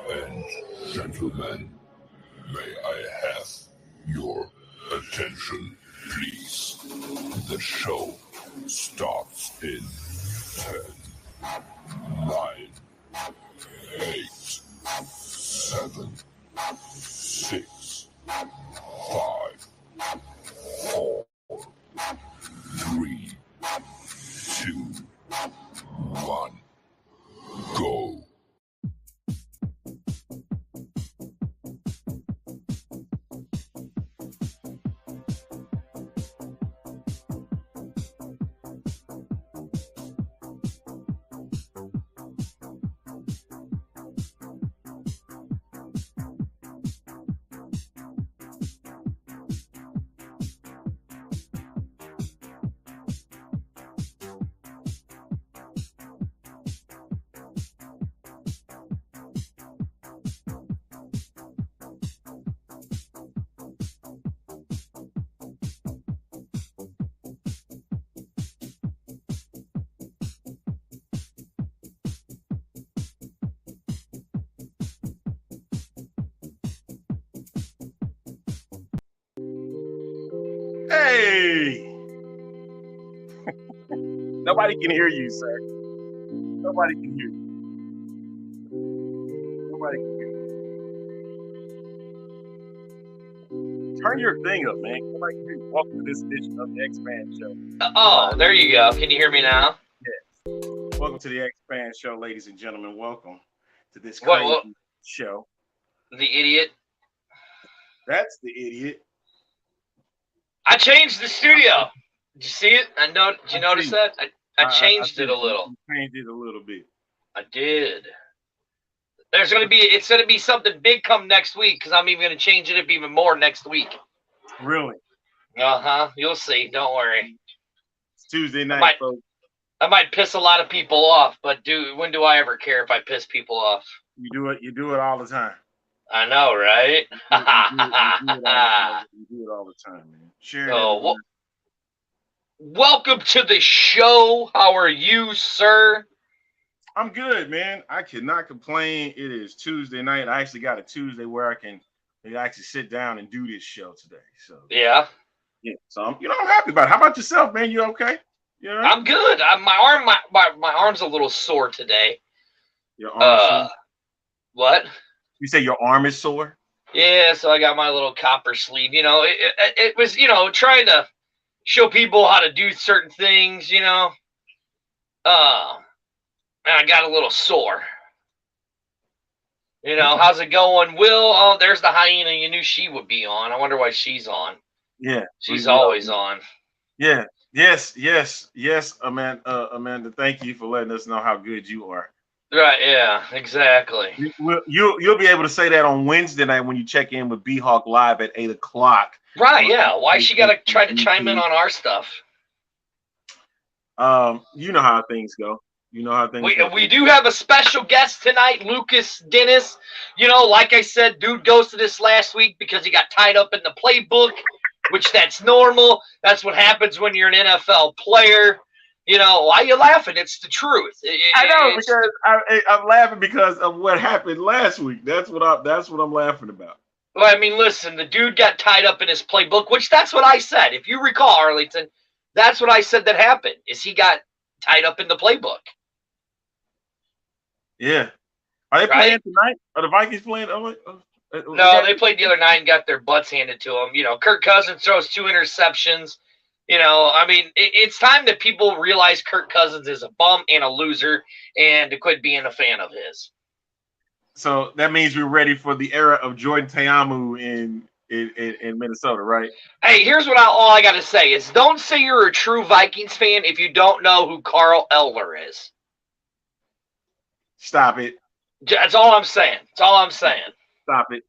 and gentlemen, may I have your attention, please? The show starts in 10, 9, 8, 7, 6, 5, 4, 3, 2, 1, go. Hey! Nobody can hear you, sir. Nobody can hear you. Nobody can hear you. Turn your thing up, man. Nobody can hear you. Welcome to this edition of the X-Fan Show. Oh, there you go. Can you hear me now? Yes. Welcome to the X-Fan Show, ladies and gentlemen. Welcome to this crazy show. The idiot. That's the idiot. I changed the studio. Did you see it? Did you notice that? I changed it a little. Changed it a little bit. I did. It's going to be something big come next week because I'm even going to change it up even more next week. Really? Uh-huh. You'll see. Don't worry. It's Tuesday night, folks. I might piss a lot of people off, but when do I ever care if I piss people off? You do it all the time. I know, right? You do it all the time, man. Share it. Welcome to the show. How are you, sir? I'm good, man. I cannot complain. It is Tuesday night. I actually got a Tuesday where I can actually sit down and do this show today. So yeah. So I'm happy about it. How about yourself, man? You okay? Yeah. I'm good. My arm's a little sore today. Your arm? What? You say your arm is sore? Yeah, so I got my little copper sleeve. It was, trying to show people how to do certain things, and I got a little sore. How's it going, Will? Oh, there's the hyena you knew she would be on. I wonder why she's on. Yeah. She's always on. Yeah. Yes, Amanda, thank you for letting us know how good you are. Right, yeah, exactly. You'll be able to say that on Wednesday night when you check in with B-Hawk Live at 8 o'clock. Right, yeah. Why she got to try to chime in on our stuff? You know how things go. We do have a special guest tonight, Lucas Dennis. Like I said, dude ghosted us last week because he got tied up in the playbook, which that's normal. That's what happens when you're an NFL player. Why are you laughing? It's the truth. I know, because I'm laughing because of what happened last week. That's what I'm laughing about. Well, I mean, listen, the dude got tied up in his playbook, which that's what I said. If you recall, Arlington, that's what I said that happened, is he got tied up in the playbook. Yeah. Are they playing tonight? Are the Vikings playing? No, they played the other night and got their butts handed to them. Kirk Cousins throws 2 interceptions. I mean, it's time that people realize Kirk Cousins is a bum and a loser and to quit being a fan of his. So that means we're ready for the era of Jordan Ta'amu in Minnesota, right? Hey, here's what all I got to say is don't say you're a true Vikings fan if you don't know who Carl Eller is. Stop it. That's all I'm saying. Stop it.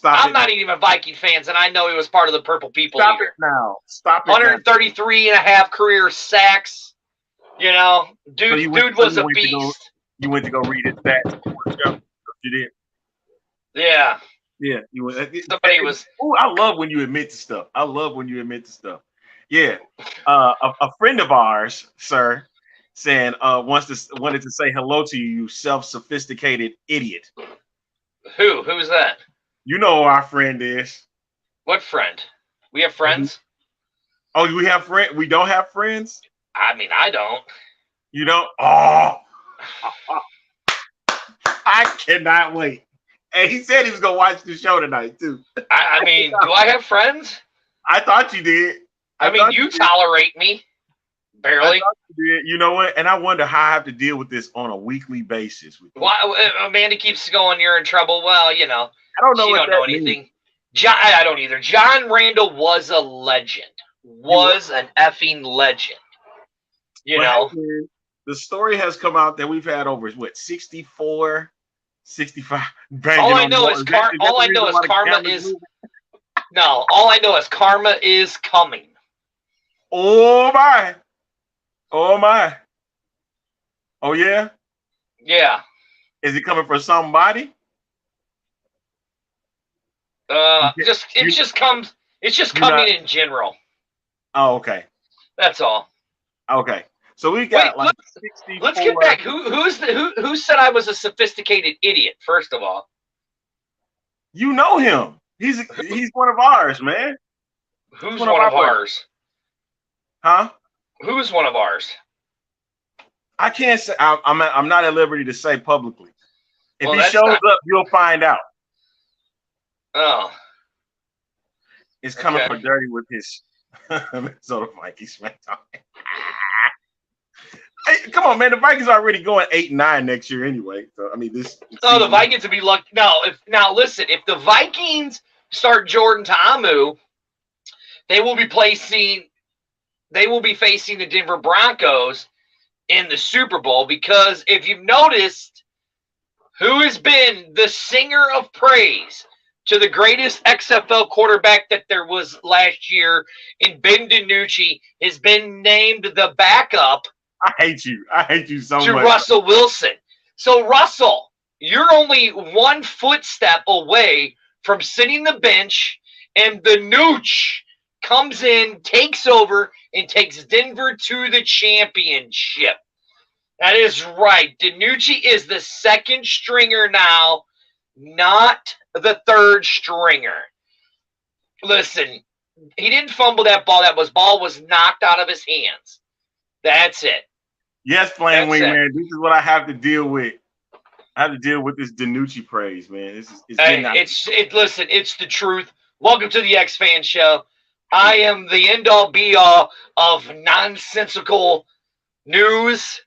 I'm not even a Viking fan, and I know he was part of the Purple People Stop League. It now. Stop it 133 and a half career sacks. Dude was a beast. You went to go read his stats. You did. Yeah. Yeah. Somebody was. Oh, I love when you admit to stuff. Yeah. A friend of ours, sir, saying wanted to say hello to you, you self-sophisticated idiot. Who? Who's that? You know who our friend is. What friend? We have friends? Oh, we have friends? We don't have friends? I mean, I don't. You don't? Oh, I cannot wait. And he said he was gonna watch the show tonight too. I mean, do I have friends? I thought you did. I mean, you tolerate me. Barely. You know what? And I wonder how I have to deal with this on a weekly basis. Why Amanda keeps going, you're in trouble. Well, you know, I don't know. She don't know anything. I don't either. John Randall was a legend. Was an effing legend. You know. The story has come out that we've had over 64, 65. All I know is karma is. No, all I know is karma is coming. Oh my. Oh my. Oh yeah? Yeah. Is it coming for somebody? It's just coming in general. Oh, okay. That's all. Okay. So we got let's get back. Who said I was a sophisticated idiot, first of all? You know him. He's one of ours, man. Who's one of ours? Huh? Who's one of ours? I can't say. I'm not at liberty to say publicly. If he shows up, you'll find out. Oh. It's coming for dirty with his Minnesota Vikings. Hey, come on, man. The Vikings are already going 8-9 next year anyway. So I mean, the Vikings would be lucky. Now listen, if the Vikings start Jordan Ta'amu, they will be facing the Denver Broncos in the Super Bowl, because if you've noticed, who has been the singer of praise to the greatest XFL quarterback that there was last year in Ben DiNucci has been named the backup. I hate you so much. To Russell Wilson. So Russell, you're only one footstep away from sitting the bench, and the Nooch comes in, takes over, and takes Denver to the championship. That is right. DiNucci is the second stringer now, not the third stringer. Listen, he didn't fumble that ball. That ball was knocked out of his hands. That's it. Yes, Flame Wingman. This is what I have to deal with. I have to deal with this DiNucci praise, man. Listen, it's the truth. Welcome to the X Fan Show. I am the end all be all of nonsensical news.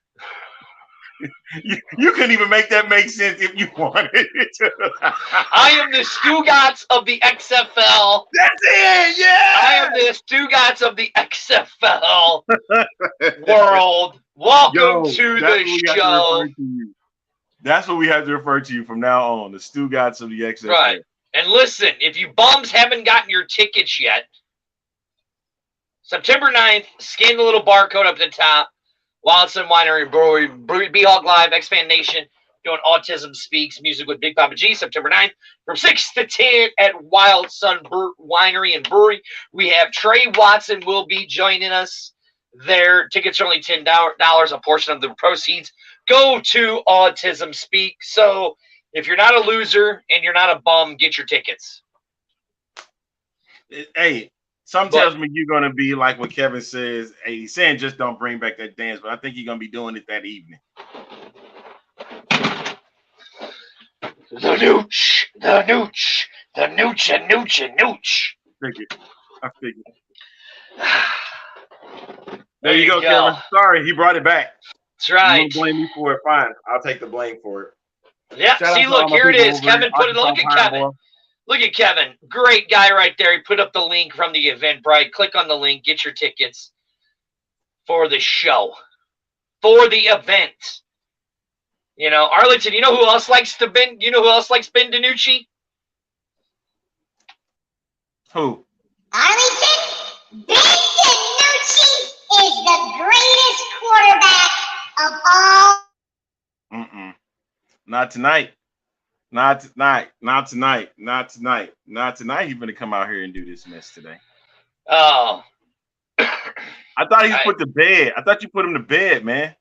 You couldn't even make that make sense if you wanted it to. I am the Stugotz of the XFL. That's it, yeah. I am the Stugotz of the XFL world. Welcome to the show. That's what we have to refer to you from now on, the Stugotz of the XFL. Right. And listen, if you bums haven't gotten your tickets yet, September 9th, scan the little barcode up at the top. Wild Sun Winery and Brewery, B-Hog Live, X-Fan Nation, doing Autism Speaks music with Big Papa G, September 9th, from 6 to 10 at Wild Sun Winery and Brewery. We have Trey Watson will be joining us there. Tickets are only $10. A portion of the proceeds go to Autism Speak. So if you're not a loser and you're not a bum, get your tickets. Hey. Some tells me you're going to be like what Kevin says. Hey, he's saying just don't bring back that dance, but I think you're going to be doing it that evening. The nooch, the nooch, the nooch, and nooch, and nooch. I figured. There you go, Kevin. Sorry, he brought it back. That's right. You blame me for it. Fine. I'll take the blame for it. Yeah, see, look, here it is. Kevin put it. Look at Kevin. Look at Kevin. Great guy right there. He put up the link from the Eventbrite. Click on the link. Get your tickets for the show. For the event. You know, Arlington, you know who else likes Ben DiNucci? Who? Arlington, Ben DiNucci is the greatest quarterback of all. Not tonight. Not tonight. He's gonna come out here and do this mess today. Oh. I thought he was put to bed. I thought you put him to bed, man.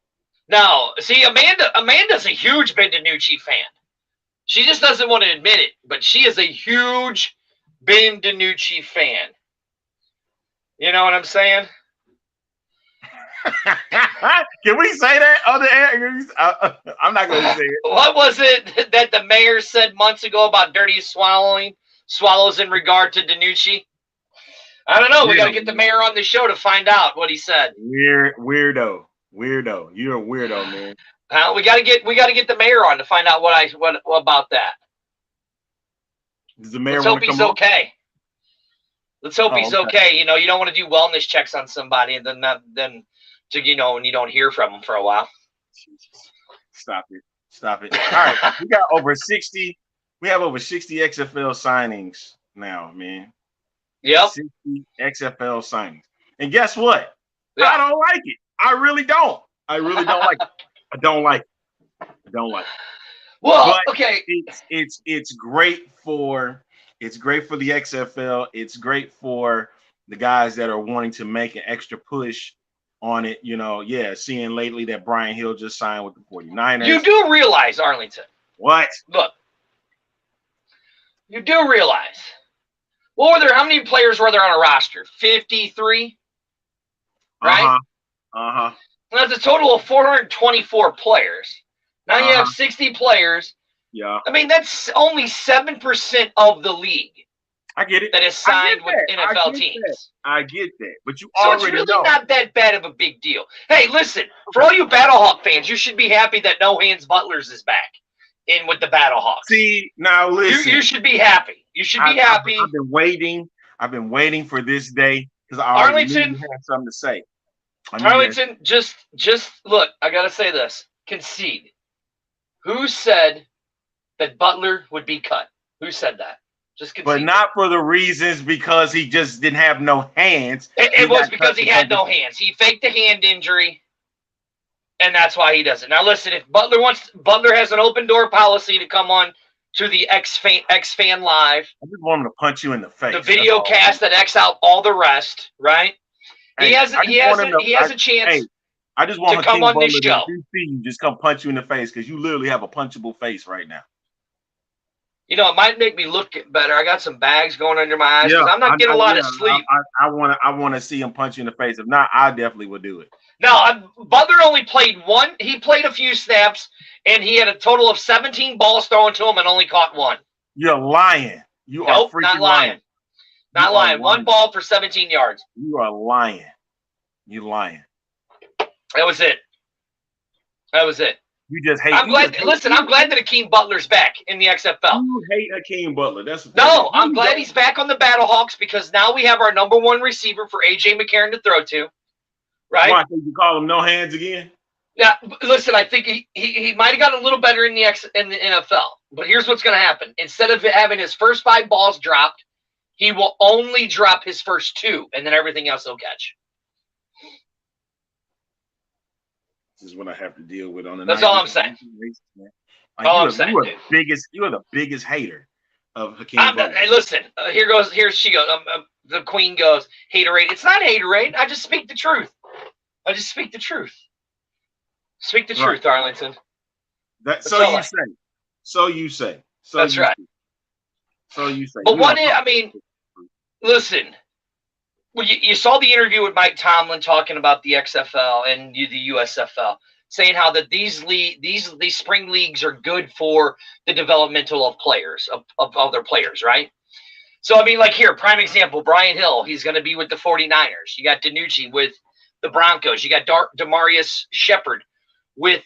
No. See, Amanda's a huge Ben DiNucci fan. She just doesn't want to admit it, but she is a huge Ben DiNucci fan. You know what I'm saying? Can we say that on the air? I'm not going to say it. What was it that the mayor said months ago about dirty swallows in regard to DiNucci? I don't know. We got to get the mayor on the show to find out what he said. Weirdo. You're a weirdo, man. We got to get the mayor on to find out what about that. Does the mayor Let's hope he's okay. Let's hope he's okay. okay. You know, you don't want to do wellness checks on somebody and then to, you know, and you don't hear from him for a while. Stop it. All right. We got over 60. We have over 60 XFL signings now, man. Yep. 60 XFL signings. And guess what? Yeah. I don't like it. I really don't. I really don't like it. I don't like it. Well, but okay. It's great for the XFL. It's great for the guys that are wanting to make an extra push on it. You know, seeing lately that Brian Hill just signed with the 49ers. You do realize, Arlington. What? Look. You do realize. How many players were there on a roster? 53? Right? Uh-huh. That's a total of 424 players. Now you have 60 players. Yeah. I mean, that's only 7% of the league. I get it. That is signed with NFL teams. I get that. But you so already it's really know. not that bad of a big deal. Hey, listen, for all you Battlehawk fans, you should be happy that No Hands Butlers is back in with the Battlehawks. See, now listen. You should be happy. You should be happy. I've been waiting. I've been waiting for this day because I already knew you had something to say. Arlington, just look, I got to say this. Concede. Who said that Butler would be cut? Who said that? Just concede. But not for the reasons because he just didn't have no hands. It was because he had no hands. He faked a hand injury, and that's why he does it. Now, listen, if Butler has an open door policy to come on to the X Fan Live. I just want him to punch you in the face. The video cast that X out all the rest, right? He has a chance. Hey, I just want to come on this show. If you see you, just come punch you in the face because you literally have a punchable face right now. You know, it might make me look better. I got some bags going under my eyes because I'm not getting a lot of sleep. I want to see him punch you in the face. If not, I definitely would do it. No, Butler only played one. He played a few snaps, and he had a total of 17 balls thrown to him and only caught one. You're lying. You are freaking not lying. Not lying. One ball for 17 yards. You are lying. You lying. That was it. You just hate. I'm glad that Hakeem Butler's back in the XFL. You hate Hakeem Butler. I'm glad he's back on the Battlehawks because now we have our number one receiver for AJ McCarron to throw to. Right? Why think you call him no hands again? Yeah, listen, I think he might have gotten a little better in the NFL. But here's what's going to happen. Instead of having his first 5 balls dropped, he will only drop his first 2, and then everything else he'll catch. This is what I have to deal with on the That's all I'm saying. You are the biggest hater of Hakeem Butler. Hey, listen, here she goes. The queen goes, haterade. It's not haterade. I just speak the truth. Speak the truth, Arlington. So you say. That's right. So you say. But listen. Well, you saw the interview with Mike Tomlin talking about the XFL and the USFL, saying how that these spring leagues are good for the developmental of players, of other players, right? So, I mean, like here, prime example, Brian Hill, he's going to be with the 49ers. You got DiNucci with the Broncos. You got Demarius Shepard with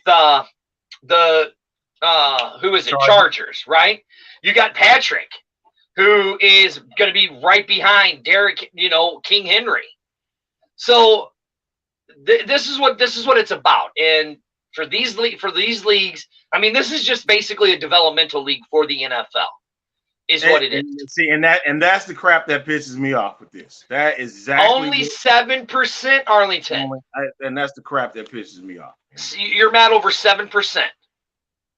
Chargers, right? You got Patrick, who is going to be right behind Derek, King Henry. So this is what it's about. And for these leagues, I mean, this is just basically a developmental league for the NFL. What it is. See, and that's the crap that pisses me off with this. That is exactly only 7%, Arlington. And that's the crap that pisses me off. So you're mad over 7%.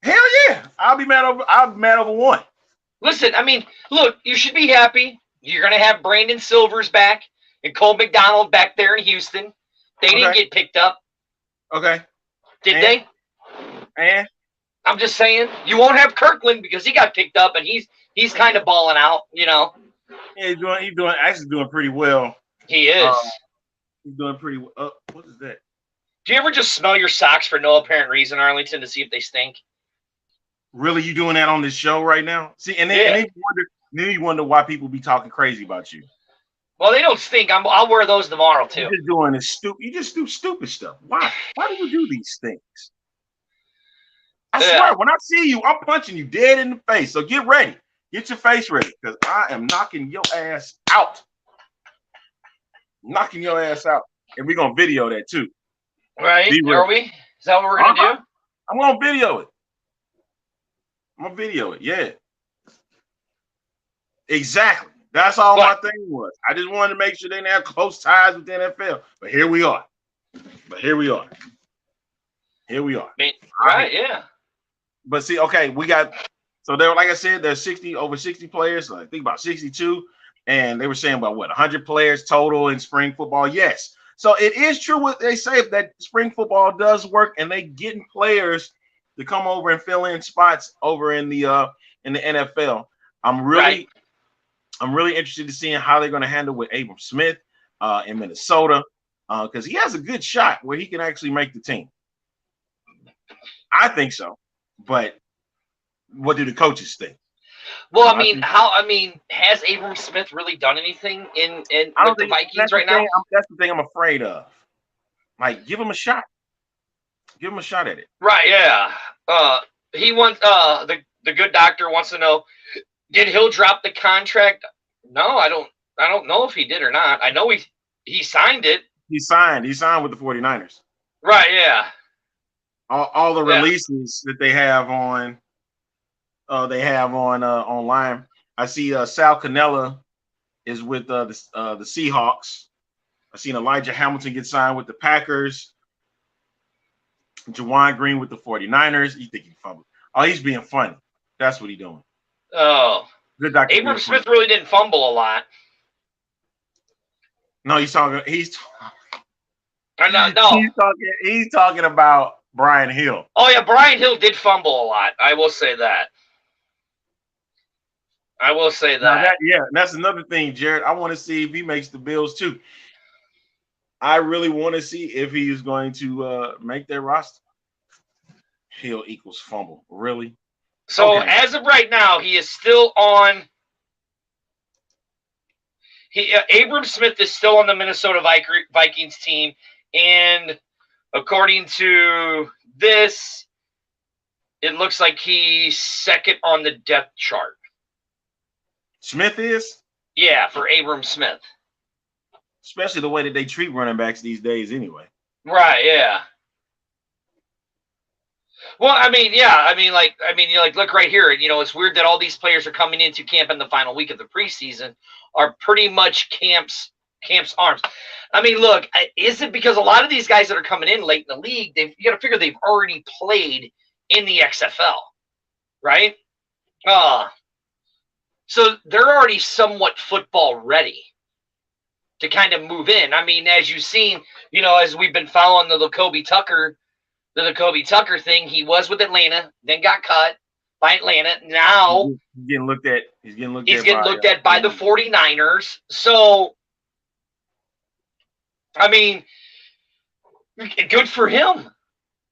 Hell yeah, I'll be mad over 1. Listen, I mean, look, you should be happy. You're going to have Brandon Silvers back and Cole McDonald back there in Houston. They didn't get picked up. Okay. Did they? And I'm just saying you won't have Kirkland because he got picked up and he's kind of balling out. Yeah, he's doing pretty well. He is. He's doing pretty well. What is that? Do you ever just smell your socks for no apparent reason, Arlington, to see if they stink? Really, you doing that on this show right now? See, and then you wonder why people be talking crazy about you. Well, they don't stink. I'll wear those tomorrow too. You're just doing this stupid. You just do stupid stuff. Why? Why do you do these things? I swear, when I see you, I'm punching you dead in the face. So get ready. Get your face ready, because I am knocking your ass out. Knocking your ass out, and we're gonna video that too. Right? Are we? Is that what we're gonna do? I'm gonna video it. I'm gonna video it. Yeah. Exactly. That's all my thing was. I just wanted to make sure they didn't have close ties with the NFL. But here we are. Right, yeah. But see, okay, we got so there, like I said, there's over 60 players. So I think about 62. And they were saying about 100 players total in spring football. Yes. So it is true what they say, that spring football does work, and they getting players to come over and fill in spots over in the NFL. I'm really interested to seeing how they're going to handle with Abram Smith in Minnesota, because he has a good shot where he can actually make the team. I think so, but what do the coaches think? Well, I mean, has Abram Smith really done anything with the Vikings right now? That's the thing I'm afraid of. Like, give him a shot. Give him a shot at it. Right? Yeah. He wants the good doctor wants to know, did Hill drop the contract? No, I don't know if he did or not. I know he signed it. He signed with the 49ers. Right? Yeah. All the releases that they have on. Online. I see Sal Cannella is with the Seahawks. I seen Elijah Hamilton get signed with the Packers. Juwan Green with the 49ers. You think he fumbled? Oh, he's being funny. That's what he's doing. Oh, good doctor. Abram Smith really didn't fumble a lot. No, he's talking. No. He's talking about Brian Hill. Oh yeah, Brian Hill did fumble a lot. I will say that. That's another thing, Jared. I want to see if he makes the Bills too. I really want to see if he's going to make their roster. Hill equals fumble. Really? So as of right now, he is still on. Abram Smith is still on the Minnesota Vikings team, and according to this, it looks like he's second on the depth chart. Smith is? Yeah, for Abram Smith. Especially the way that they treat running backs these days anyway. Right, yeah. Well, look right here. It's weird that all these players are coming into camp in the final week of the preseason are pretty much camp's arms. I mean, look, is it because a lot of these guys that are coming in late in the league, you got to figure they've already played in the XFL, right? So they're already somewhat football ready to kind of move in. I mean, as you've seen, as we've been following the Jacoby Tucker thing, he was with Atlanta, then got cut by Atlanta. Now he's getting looked at. He's getting looked at by the 49ers. So, I mean, good for him.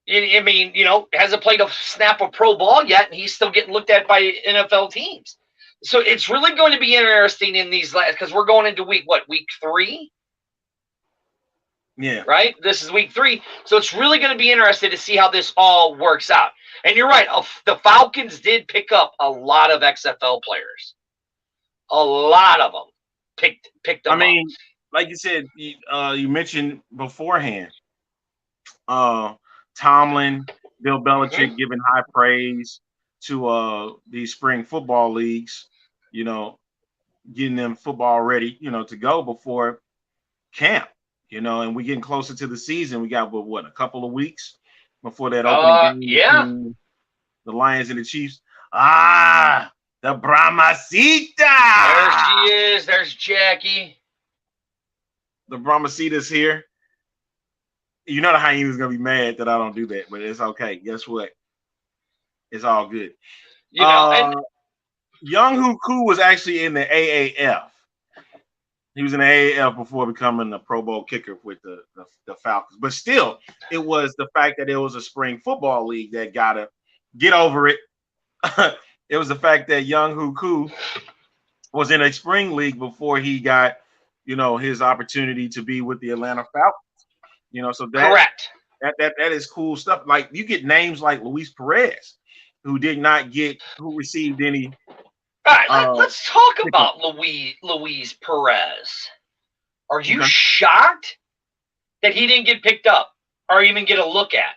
I mean, hasn't played a snap of pro ball yet, and he's still getting looked at by NFL teams. So it's really going to be interesting in these last, because we're going into week 3? Yeah. Right? This is week 3. So it's really going to be interesting to see how this all works out. And you're right. The Falcons did pick up a lot of XFL players. A lot of them picked them up. Like you said, you mentioned beforehand, Tomlin, Bill Belichick giving high praise to these spring football leagues, getting them football ready, to go before camp, and we're getting closer to the season. We got a couple of weeks before that opening game. Yeah. The Lions and the Chiefs. The Brahmasita. There she is. There's Jackie. The Brahmasita's here. The hyena's gonna be mad that I don't do that, but it's okay. Guess what? It's all good. You know, and Young Hoo Koo was actually in the AAF. He was in the AAF before becoming the Pro Bowl kicker with the Falcons. But still, it was the fact that it was a spring football league that got to get over it. It was the fact that Young Hoo Koo was in a spring league before he got, his opportunity to be with the Atlanta Falcons. So correct. That is cool stuff. Like you get names like Luis Perez, who received any. All right, let's talk about Luis Perez. Are you shocked that he didn't get picked up or even get a look at?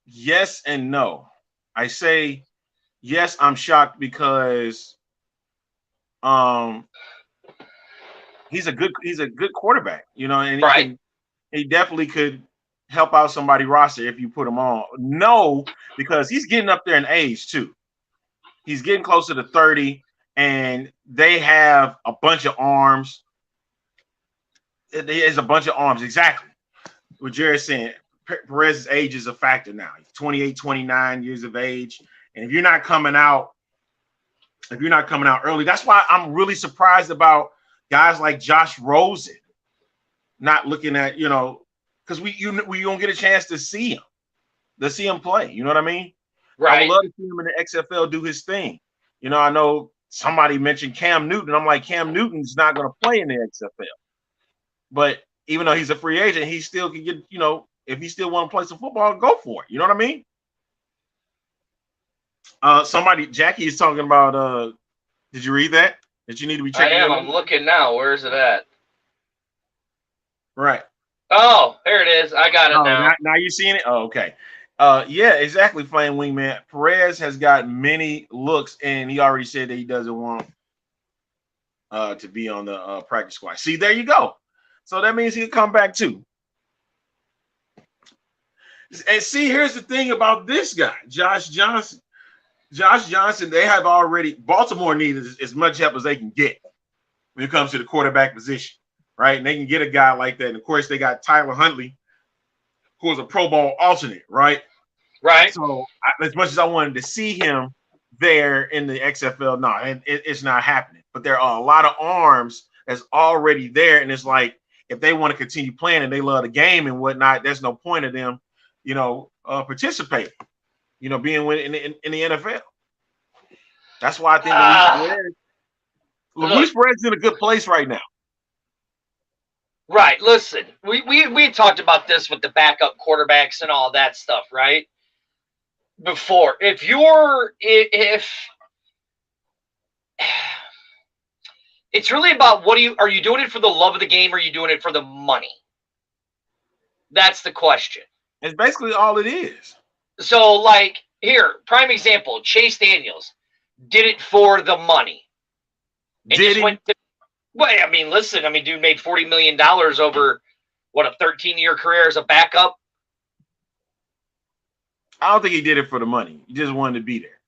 Yes and no. I say yes, I'm shocked because he's a good quarterback, and he definitely could help out somebody's roster if you put him on. No, because he's getting up there in age too. He's getting closer to 30, and they have a bunch of arms. There's a bunch of arms, exactly. What Jared's saying, Perez's age is a factor now. He's 28, 29 years of age. And if you're not coming out early, that's why I'm really surprised about guys like Josh Rosen not looking at, because we don't get a chance to see him play. You know what I mean? Right. I would love to see him in the XFL do his thing. I know somebody mentioned Cam Newton. I'm like, Cam Newton's not going to play in the XFL. But even though he's a free agent, he still can get, if he still want to play some football, go for it. You know what I mean? Jackie is talking about, did you read that? That you need to be checking? I'm looking now. Where is it at? Right. Oh, there it is. I got it now. Now you're seeing it? Oh, okay. Yeah, exactly, Flame Wingman. Perez has got many looks, and he already said that he doesn't want to be on the practice squad. See, there you go. So that means he'll come back too. And see, here's the thing about this guy, Josh Johnson. Josh Johnson, Baltimore needs as much help as they can get when it comes to the quarterback position, right? And they can get a guy like that. And of course, they got Tyler Huntley, who was a Pro Bowl alternate, right? Right. So as much as I wanted to see him there in the XFL, no, it's not happening. But there are a lot of arms that's already there, and it's like if they want to continue playing and they love the game and whatnot, there's no point of them, participating, being in the NFL. That's why I think Luis Perez is in a good place right now. Right. Listen, we talked about this with the backup quarterbacks and all that stuff, right? Before, if it's really about are you doing it for the love of the game or are you doing it for the money? That's the question. It's basically all it is. So, like, here, prime example, Chase Daniels did it for the money. Did he? Well, I mean, listen, dude made $40 million over, a 13-year career as a backup? I don't think he did it for the money. He just wanted to be there.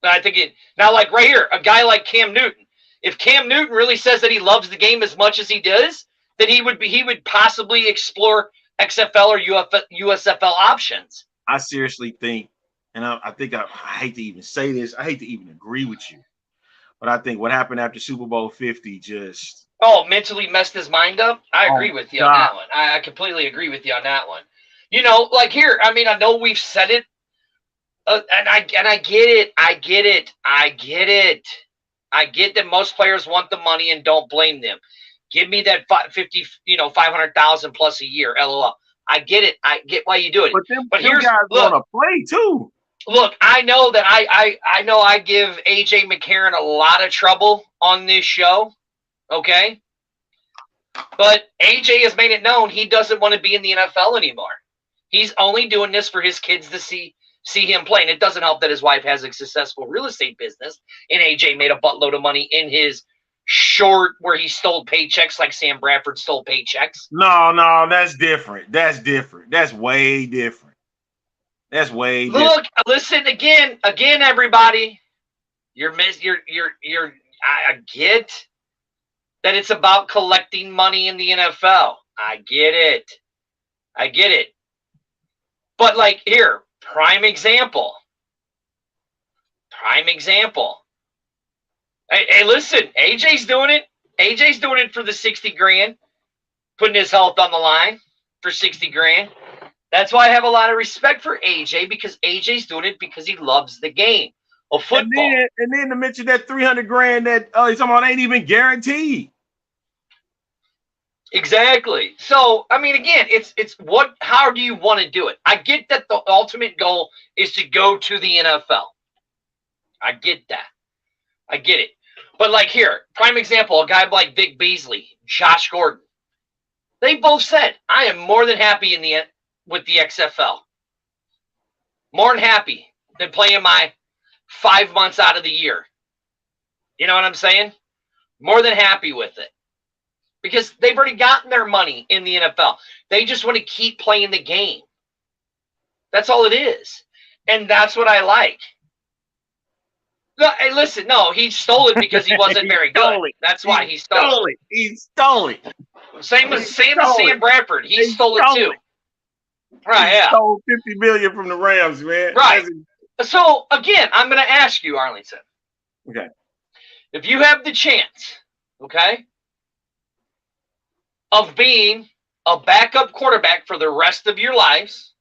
I think now, like right here, a guy like Cam Newton. If Cam Newton really says that he loves the game as much as he does, then he would possibly explore XFL or USFL options. I seriously think, and I think I hate to even say this, I hate to even agree with you, but I think what happened after Super Bowl 50 just mentally messed his mind up. I agree with you on that one. I completely agree with you on that one. Like here, I know we've said it, and I get it. I get that most players want the money and don't blame them. Give me that 500,000 plus a year, LOL. I get it. I get why you do it. But here's guys want to play too. Look, I know that I know I give AJ McCarron a lot of trouble on this show. Okay. But AJ has made it known he doesn't want to be in the NFL anymore. He's only doing this for his kids to see him play. And it doesn't help that his wife has a successful real estate business. And AJ made a buttload of money in his short where he stole paychecks like Sam Bradford stole paychecks. No, that's different. That's way different. Look, listen again, everybody. I get that it's about collecting money in the NFL. I get it. But like here, Prime example. Hey, listen, AJ's doing it. AJ's doing it for the 60 grand, putting his health on the line for 60 grand. That's why I have a lot of respect for AJ, because AJ's doing it because he loves the game of football. And then to mention that 300 grand that he's talking about ain't even guaranteed. Exactly. So, I mean, again, it's how do you want to do it? I get that the ultimate goal is to go to the NFL. I get that. I get it. But like here, prime example, a guy like Vic Beasley, Josh Gordon. They both said, I am more than happy with the XFL. More than happy than playing my 5 months out of the year. You know what I'm saying? More than happy with it. Because they've already gotten their money in the NFL. They just want to keep playing the game. That's all it is. And that's what I like. No, hey, listen, no, he stole it because he wasn't very good. That's why he stole it. He stole it. Same as Sam Bradford. He stole it too. Right, he yeah. Stole $50 million from the Rams, man. Right. So again, I'm going to ask you, Arlington. Okay. If you have the chance, okay, of being a backup quarterback for the rest of your lives,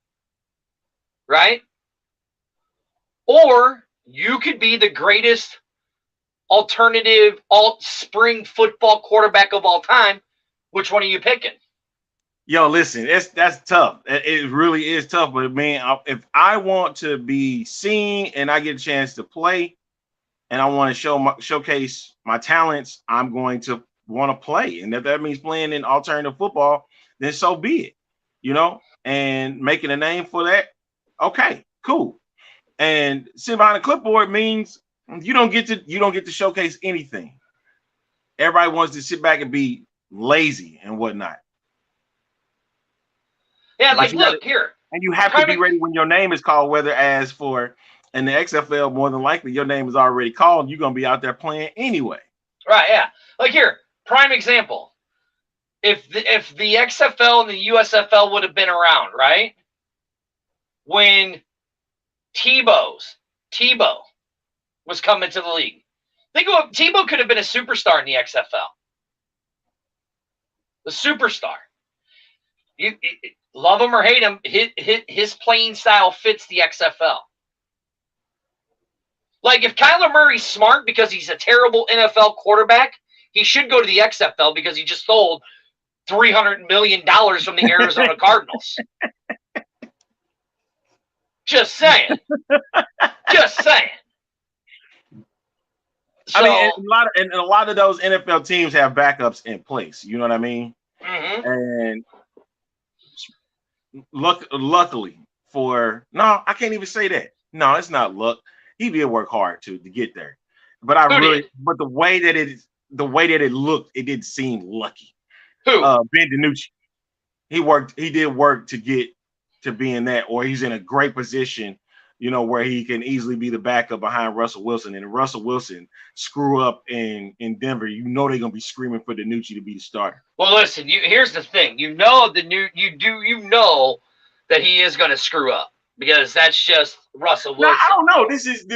right? Or you could be the greatest alternative alt-spring football quarterback of all time. Which one are you picking? Yo, listen, that's tough. It really is tough. But man, if I want to be seen and I get a chance to play, and I want to showcase my talents, I'm going to want to play. And if that means playing in alternative football, then so be it. You know, and making a name for that. Okay, cool. And sitting behind a clipboard means you don't get to showcase anything. Everybody wants to sit back and be lazy and whatnot. Yeah, like look here. And you have to be ready when your name is called, whether as for in the XFL, more than likely your name is already called. You're gonna be out there playing anyway. Right, yeah. Like here, prime example. If the XFL and the USFL would have been around, right? When Tebow was coming to the league. Think of what Tebow could have been a superstar in the XFL. The superstar. You love him or hate him, his playing style fits the XFL. Like if Kyler Murray's smart because he's a terrible NFL quarterback, he should go to the XFL because he just sold $300 million from the Arizona Cardinals. Just saying. Just saying. So, I mean, a lot of those NFL teams have backups in place. You know what I mean? Mm-hmm. And luckily I can't even say that. No, it's not luck. He did work hard to get there. But but the way that it looked, it didn't seem lucky. Who? Ben DiNucci. He did work to get to be in that, or he's in a great position, you know, where he can easily be the backup behind Russell Wilson. And if Russell Wilson screw up in Denver, you know they're gonna be screaming for DiNucci to be the starter. Well, listen, here's the thing. You know that he is gonna screw up because that's just Russell Wilson. No, I don't know. This is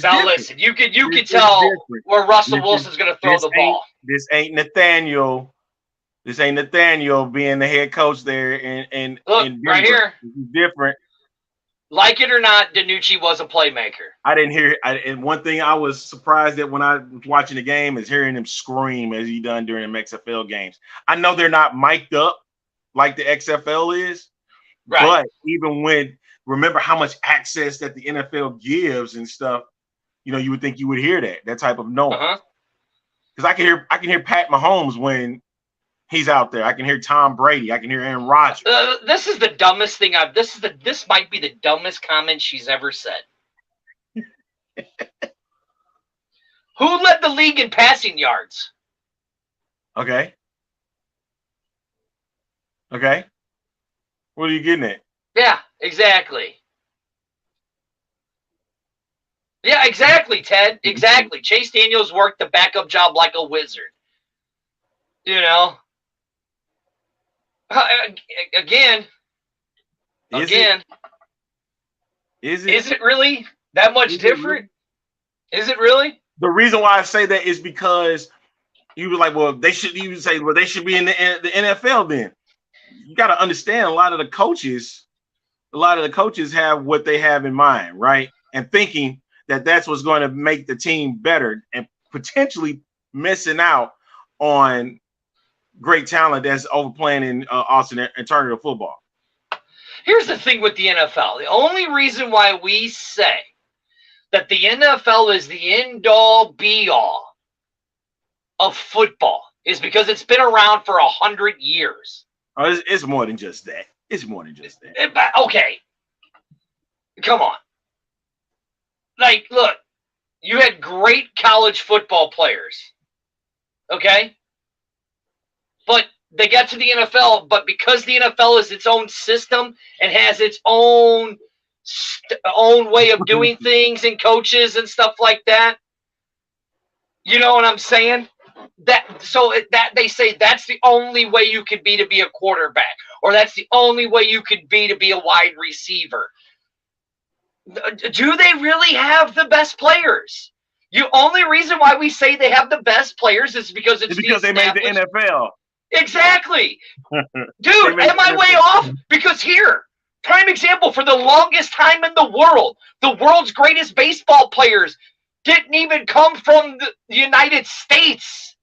now different. listen, you can tell where Russell Wilson's gonna throw the ball. This ain't Nathaniel. This ain't Nathaniel being the head coach there and look in right here. This is different. Like it or not, DiNucci was a playmaker. I didn't hear and one thing I was surprised at when I was watching the game is hearing him scream as he done during the XFL games. I know they're not mic'd up like the XFL is, right. But even remember how much access that the NFL gives and stuff, you know, you would think you would hear that type of noise. Because I can hear Pat Mahomes when he's out there. I can hear Tom Brady. I can hear Aaron Rodgers. This is the dumbest thing this might be the dumbest comment she's ever said. Who led the league in passing yards? Okay. What are you getting at? Yeah, exactly. Yeah, exactly, Ted. Exactly. Chase Daniels worked the backup job like a wizard. You know? Again. Is it? Is it really that much Is it different? Is it really? The reason why I say that is because you were like, well, they should even say, well, they should be in the NFL then. You got to understand a lot of the coaches have what they have in mind, right? And thinking that that's what's going to make the team better and potentially missing out on great talent that's overplaying in alternative football. Here's the thing with the NFL. The only reason why we say that the NFL is the end-all, be-all of football is because it's been around for 100 years. Oh, it's more than just that. It's more than just that. Okay. Come on. Like, look, you had great college football players. Okay? But they got to the NFL, but because the NFL is its own system and has its own way of doing things and coaches and stuff like that, you know what I'm saying? That they say that's the only way you could be to be a quarterback, or that's the only way you could be to be a wide receiver. Do they really have the best players? The only reason why we say they have the best players is because it's because they made the NFL. Exactly. Dude, am I way off? Because here, prime example, for the longest time in the world's greatest baseball players didn't even come from the United States.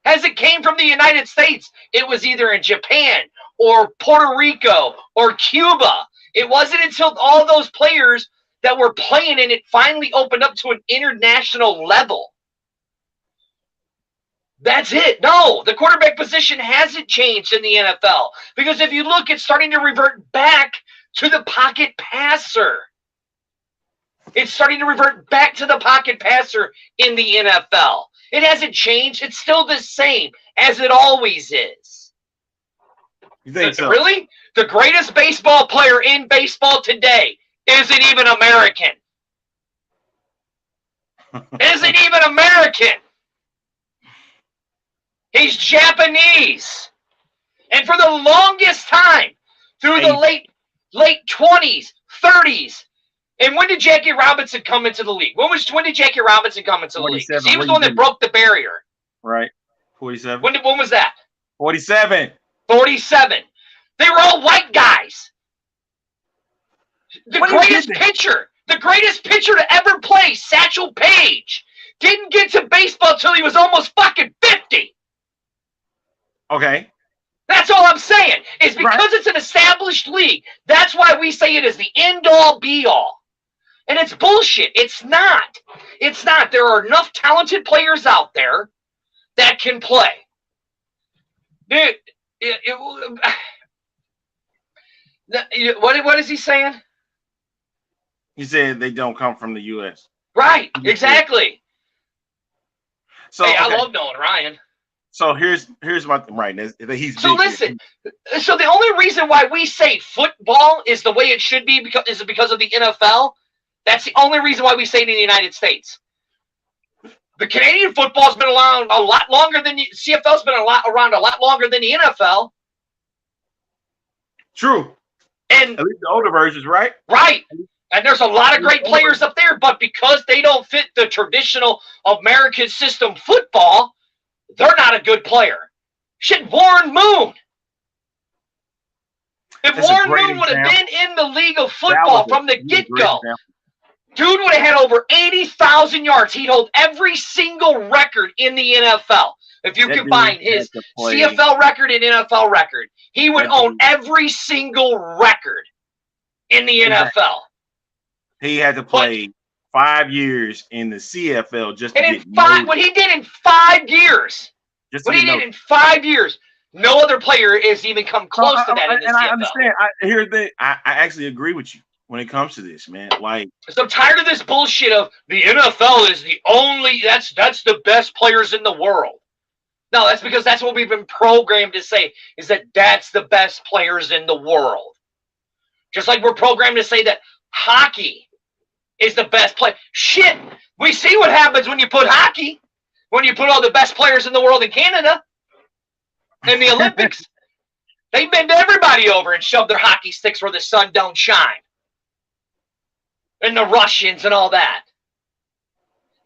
As it came from the United States, it was either in Japan or Puerto Rico or Cuba. It wasn't until all those players that were playing in it finally opened up to an international level. That's it. No, the quarterback position hasn't changed in the NFL. Because if you look, it's starting to revert back to the pocket passer. It's starting to revert back to the pocket passer in the NFL. It hasn't changed. It's still the same as it always is. You think so? Really? The greatest baseball player in baseball today isn't even American. Isn't even American. He's Japanese. And for the longest time, through the late 20s, 30s, and when did Jackie Robinson come into the league? When did Jackie Robinson come into the league? He was the one that broke the barrier. Right. 47. When was that? 47. 47. They were all white guys. The greatest pitcher to ever play, Satchel Paige, didn't get to baseball till he was almost fucking 50. Okay. That's all I'm saying. It's because it's an established league. That's why we say it is the end-all, be-all. And it's bullshit. It's not. It's not. There are enough talented players out there that can play. Dude, what is he saying? He said they don't come from the U.S. Right. Exactly. So hey, I love Nolan Ryan. So here's my right. He's so listen. So the only reason why we say football is the way it should be because of the NFL. That's the only reason why we say it in the United States. The Canadian football's been around a lot longer than CFL's been around a lot longer than the NFL. True. And at least the older versions, right? Right. And there's a lot of great players up there, but because they don't fit the traditional American system football, they're not a good player. Shit, Warren Moon. If Warren Moon would have been in the league of football from the get-go, dude would have had over 80,000 yards. He'd hold every single record in the NFL. If you can find his CFL record and NFL record, he would own every single record in the NFL. He had to play 5 years in the CFL just to get what he did in 5 years. In 5 years, no other player has even come close to that in the CFL. I understand. I actually agree with you when it comes to this, man. Like, so I'm tired of this bullshit of the NFL is the only that's the best players in the world. No, that's because that's what we've been programmed to say is that that's the best players in the world. Just like we're programmed to say that hockey is the best play. Shit, we see what happens when you put hockey, when you put all the best players in the world in Canada in the Olympics. They bend everybody over and shove their hockey sticks where the sun don't shine. and the Russians and all that.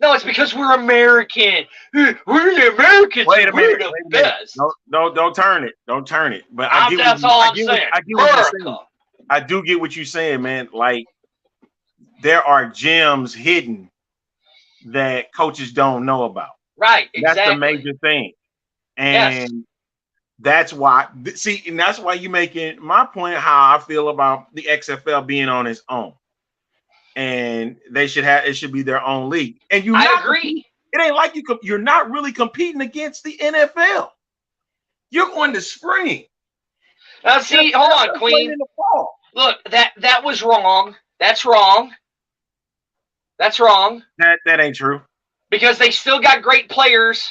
No, it's because we're American. We're the Americans. Wait a minute. We're the best. No, don't turn it. Don't turn it. But That's all I'm saying. I get what you're saying. I do get what you're saying, man. Like, there are gems hidden that coaches don't know about. Right, exactly. That's the major thing. And that's why, see, and that's why you're making my point how I feel about the XFL being on its own. And it should be their own league. And I agree. It ain't like you're not really competing against the NFL. You're going to spring. Now, see, hold on, Queen. Look, that was wrong. That's wrong. That's wrong. That ain't true. Because they still got great players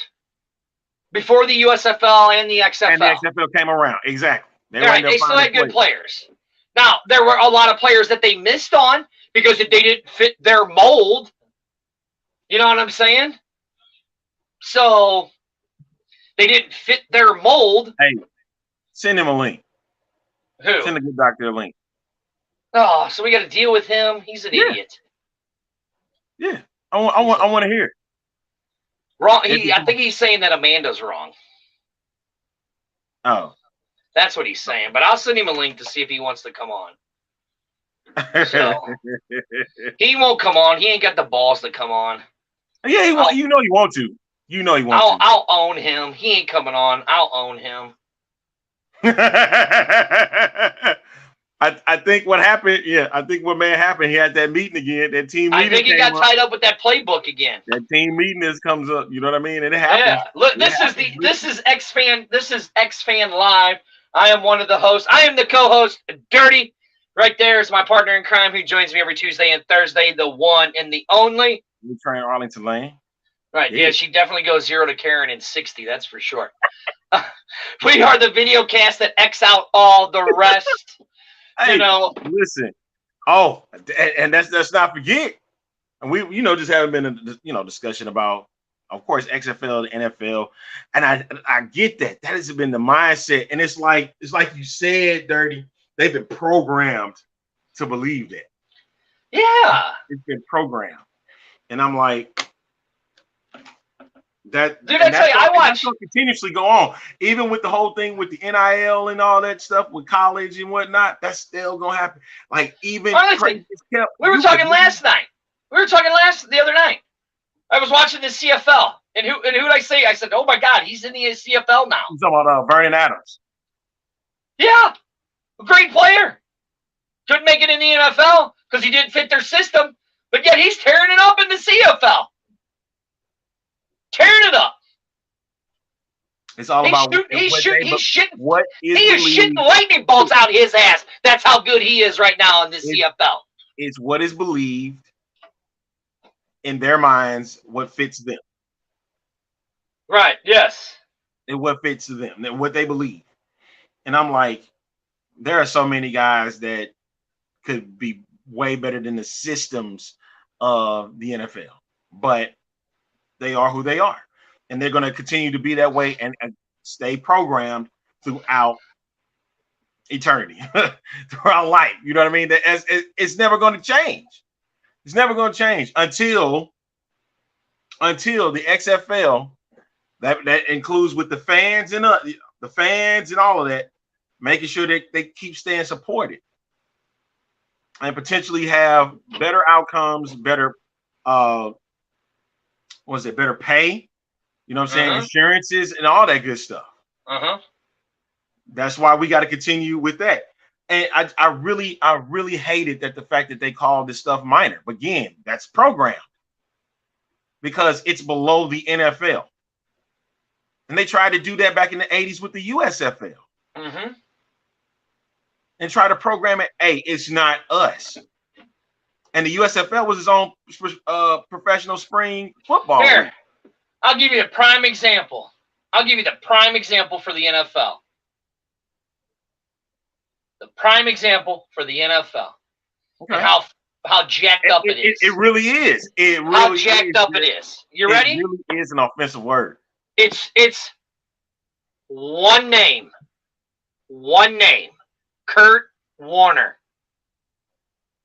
before the USFL and the XFL. And the XFL came around. Exactly. They still had good players. Now, there were a lot of players that they missed on because they didn't fit their mold. You know what I'm saying? So, they didn't fit their mold. Hey, send him a link. Who? Send the good doctor a link. Oh, so we got to deal with him? He's an idiot. Yeah. I want to hear it. Wrong. I think he's saying that Amanda's wrong. Oh. That's what he's saying. But I'll send him a link to see if he wants to come on. So, he won't come on. He ain't got the balls to come on. Yeah, he want. You know he want to. You know he wants to. I'll own him. He ain't coming on. I'll own him. I think what happened. Yeah, I think what may have happened. He had that meeting again. That team meeting. I think he got tied up with that playbook again. That team meeting comes up. You know what I mean? And it happens. Yeah. Look, this is X-Fan. This is X-Fan Live. I am one of the hosts. I am the co-host. Dirty. Right there is my partner in crime who joins me every Tuesday and Thursday. The one and the only. We train Arlington Lane. Right. Yeah, she definitely goes 0 to Karen in 60. That's for sure. We are the video cast that X out all the rest. Hey, you know. Listen. Oh, and let's not forget. And we, just haven't been a, discussion about, of course, XFL, the NFL, and I get that. That has been the mindset, and it's like you said, Dirty. They've been programmed to believe that. Yeah, it's been programmed, and I'm like. That dude, I tell you, I watch continuously go on, even with the whole thing with the NIL and all that stuff with college and whatnot. That's still gonna happen. Like even honestly, we were talking last night. We were talking the other night. I was watching the CFL, and who did I say? I said, "Oh my God, he's in the CFL now." I'm talking about Vernon Adams. Yeah, a great player. Couldn't make it in the NFL because he didn't fit their system, but yet he's tearing it up in the CFL. Tearing it up. It's all about he's shitting lightning bolts out his ass. That's how good he is right now in the CFL. It's what is believed in their minds, what fits them. Right, yes. And what fits them, and what they believe. And I'm like, there are so many guys that could be way better than the systems of the NFL. But they are who they are, and they're going to continue to be that way and stay programmed throughout eternity, throughout life. You know what I mean? It's never going to change. It's never going to change until the XFL that includes with the fans and the fans and all of that, making sure that they keep staying supported and potentially have better outcomes, better better pay, you know what I'm saying, insurances and all that good stuff. That's why we got to continue with that. And I really hated that the fact that they called this stuff minor. But again, that's programmed because it's below the NFL. And they tried to do that back in the 80s with the USFL. And try to program it, hey, it's not us. And the USFL was its own professional spring football. Here, I'll give you a prime example. I'll give you the prime example for the NFL. The prime example for the NFL. Okay. And how jacked up it is. It really is. It really how jacked up it is. You ready? It really is an offensive word. It's one name. One name. Kurt Warner.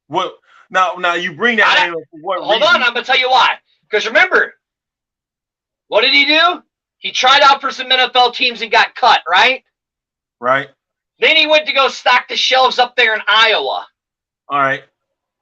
What? Now you bring that name up for what Hold reason? on, I'm gonna tell you why. Because remember, what did he do? He tried out for some NFL teams and got cut, right? Right. Then he went to go stock the shelves up there in Iowa. All right.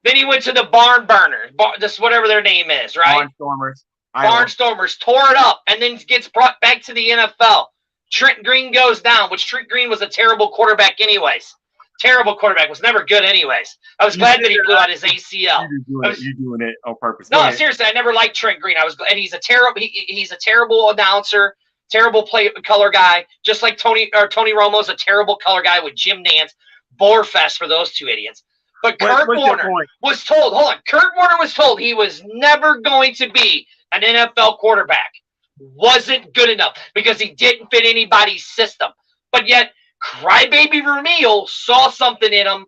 Then he went to the Barn Burners, this whatever their name is, right? Barnstormers. Iowa. Barnstormers tore it up and then gets brought back to the NFL. Trent Green goes down, which Trent Green was a terrible quarterback anyways. Terrible quarterback, was never good anyways. I was glad that he blew out his ACL. You're doing it on purpose. No, seriously, I never liked Trent Green. And he's a terrible announcer, terrible color guy, just like Tony Romo's a terrible color guy with Jim Nantz. Bore fest for those two idiots. But Kurt Warner was told, Kurt Warner was told he was never going to be an NFL quarterback. Wasn't good enough because he didn't fit anybody's system. But yet, Crybaby Vermeil saw something in him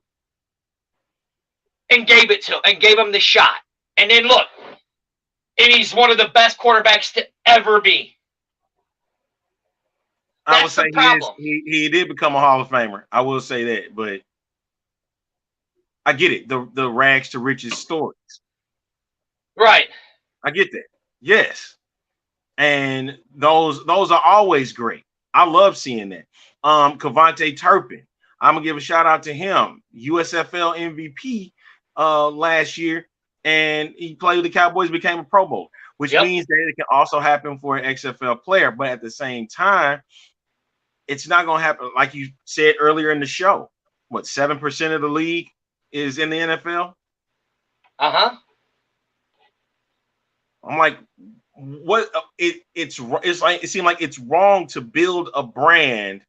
and gave him the shot. And then look, and he's one of the best quarterbacks to ever be. I would say he did become a Hall of Famer. I will say that, but I get it. The rags to riches stories. Right. I get that. Yes. And those are always great. I love seeing that. Kevontae Turpin. I'm gonna give a shout out to him. USFL MVP last year, and he played with the Cowboys, became a Pro Bowl, which means that it can also happen for an XFL player. But at the same time, it's not gonna happen like you said earlier in the show. What, 7% of the league is in the NFL? Uh-huh. I'm like, what? It's like it seems like it's wrong to build a brand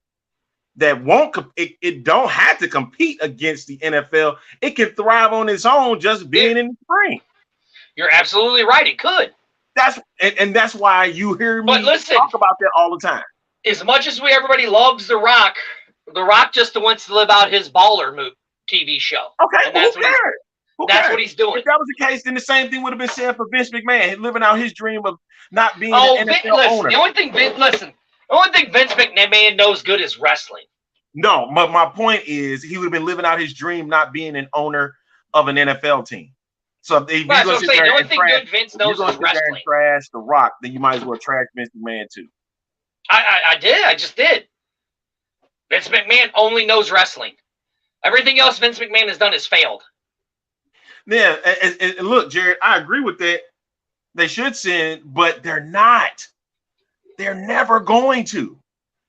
that won't it don't have to compete against the NFL. It can thrive on its own just being in the spring. You're absolutely right. It could. That's why you hear me talk about that all the time. As much as everybody loves The Rock just wants to live out his baller TV show. Okay, and that's what he's doing. If that was the case, then the same thing would have been said for Vince McMahon, living out his dream of not being an NFL owner. The only thing Vince McMahon knows good is wrestling. No, but my point is he would have been living out his dream not being an owner of an NFL team. So if you're going to sit there and trash The Rock, then you might as well trash Vince McMahon too. I just did. Vince McMahon only knows wrestling. Everything else Vince McMahon has done has failed. Yeah, and look, Jared, I agree with that. They should send, but they're not. They're never going to.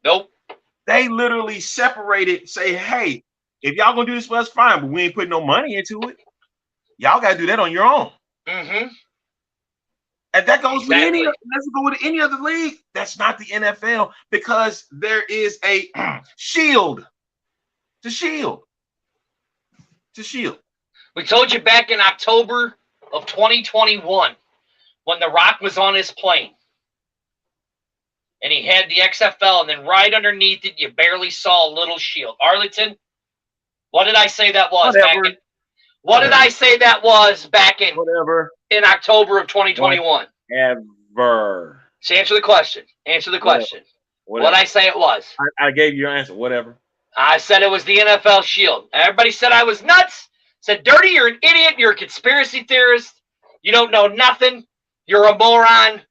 Nope. They literally separated, say, hey, if y'all gonna do this for us, fine, but we ain't putting no money into it. Y'all gotta do that on your own. Mm-hmm. And that goes with any other league. That's not the NFL because there is a shield. To shield. We told you back in October of 2021 when The Rock was on his plane and he had the XFL, and then right underneath it, you barely saw a little shield. Arlington, what did I say that was back in? What did I say that was back in? Whatever. In October of 2021. Whatever. So answer the question. Whatever. What did I say it was? I gave you your answer. Whatever. I said it was the NFL shield. Everybody said I was nuts. Said, Dirty, you're an idiot. You're a conspiracy theorist. You don't know nothing. You're a moron.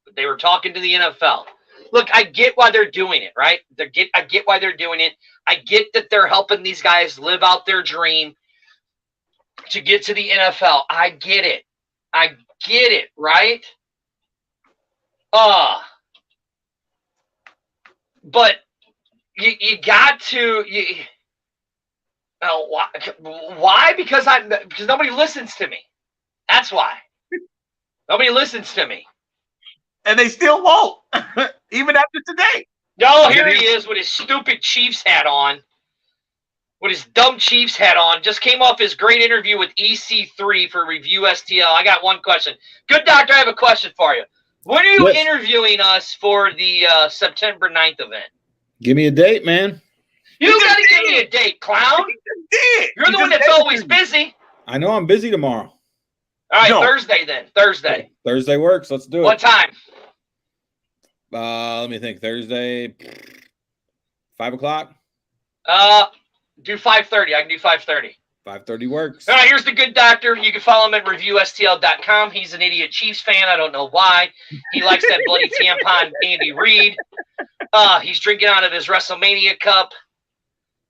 But they were talking to the NFL. Look, I get why they're doing it, right? I get why they're doing it. I get that they're helping these guys live out their dream to get to the NFL. I get it. Right? But you got to why? Because nobody listens to me. That's why. Nobody listens to me. And they still won't, even after today. No, here he is with his stupid Chiefs hat on. With his dumb Chiefs hat on. Just came off his great interview with EC3 for Review STL. I got one question. Good doctor, I have a question for you. When are you interviewing us for the September 9th event? Give me a date, man. You got to give me a date, clown. You're the one that's always busy. I know I'm busy tomorrow. All right, Thursday then. Thursday. Thursday works. Let's do it. What time? Let me think. Thursday, 5 o'clock. Do 5:30. I can do 5:30. 5:30 works. All right, here's the good doctor. You can follow him at reviewstl.com. He's an idiot Chiefs fan. I don't know why. He likes that bloody tampon Andy Reid. He's drinking out of his WrestleMania cup.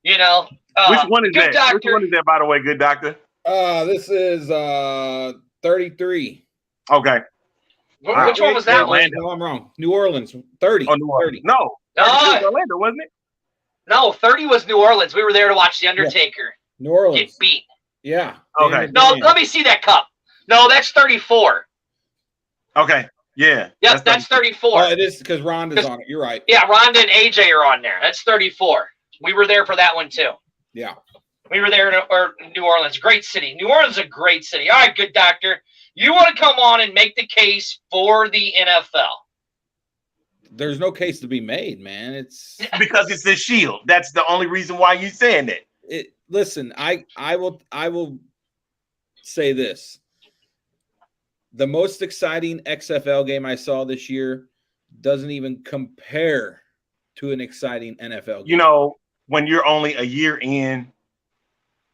You know. Which one is good that? Doctor. Which one is that, by the way, good doctor? This is 33. Okay. Which one was that one? Orlando. No, I'm wrong. New Orleans, 30. Oh, New Orleans. 30. No. No. It was Orlando, wasn't it? No, 30 was New Orleans. We were there to watch The Undertaker New Orleans. get beat. Yeah. Okay. No, let me see that cup. No, that's 34. Okay. Yeah. Yep, that's 34. Oh, it is because Rhonda's on it. You're right. Yeah, Rhonda and AJ are on there. That's 34. We were there for that one too. Yeah. We were there in New Orleans. Great city. New Orleans is a great city. All right, good doctor. You want to come on and make the case for the NFL? There's no case to be made, man. It's because it's the Shield. That's the only reason why you're saying that. Listen, I will say this. The most exciting XFL game I saw this year doesn't even compare to an exciting NFL game. You know, when you're only a year in,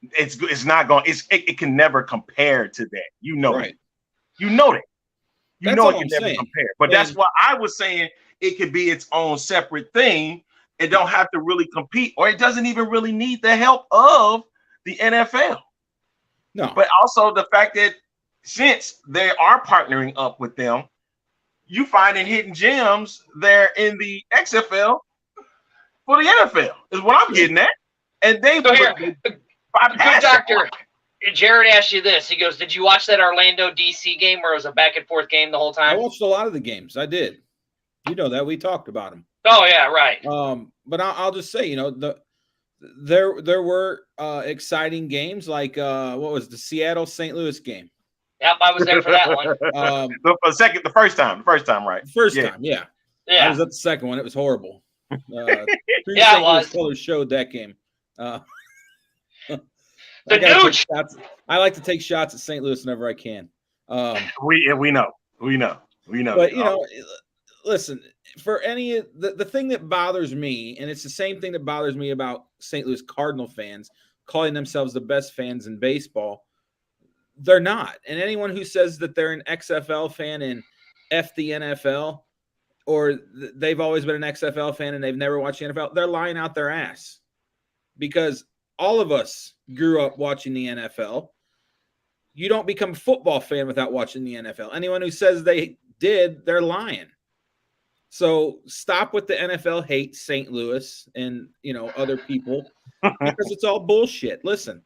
it's not going. It can never compare to that. You know right. it. You know that. You That's know all it can I'm never saying. compare. But that's why I was saying it could be its own separate thing. It don't have to really compete, or it doesn't even really need the help of the NFL. No. But also the fact that since they are partnering up with them, you finding hidden gems there in the XFL for the NFL is what I'm getting at. And they So here, good doctor. Jared asked you this. He goes, "Did you watch that Orlando DC game where it was a back and forth game the whole I time?" watched a lot of the games. I did. You know that we talked about them. Oh yeah, right. But I'll just say, you know, there were exciting games like what was the Seattle St. Louis game? Yep, I was there for that one. The first time, right? First time, yeah. I Yeah, was at the second one. It was horrible. Yeah, St. it was. Louis colors showed that game. The Nooch. I like to take shots at St. Louis whenever I can. We know. But you know, listen, for any the thing that bothers me, and it's the same thing that bothers me about St. Louis Cardinal fans calling themselves the best fans in baseball, they're not. And anyone who says that they're an XFL fan and F the NFL, or they've always been an XFL fan and they've never watched the NFL, they're lying out their ass. Because all of us grew up watching the NFL. You don't become a football fan without watching the NFL. Anyone who says they did, they're lying. So stop with the NFL hate, St. Louis and, you know, other people, because it's all bullshit. Listen,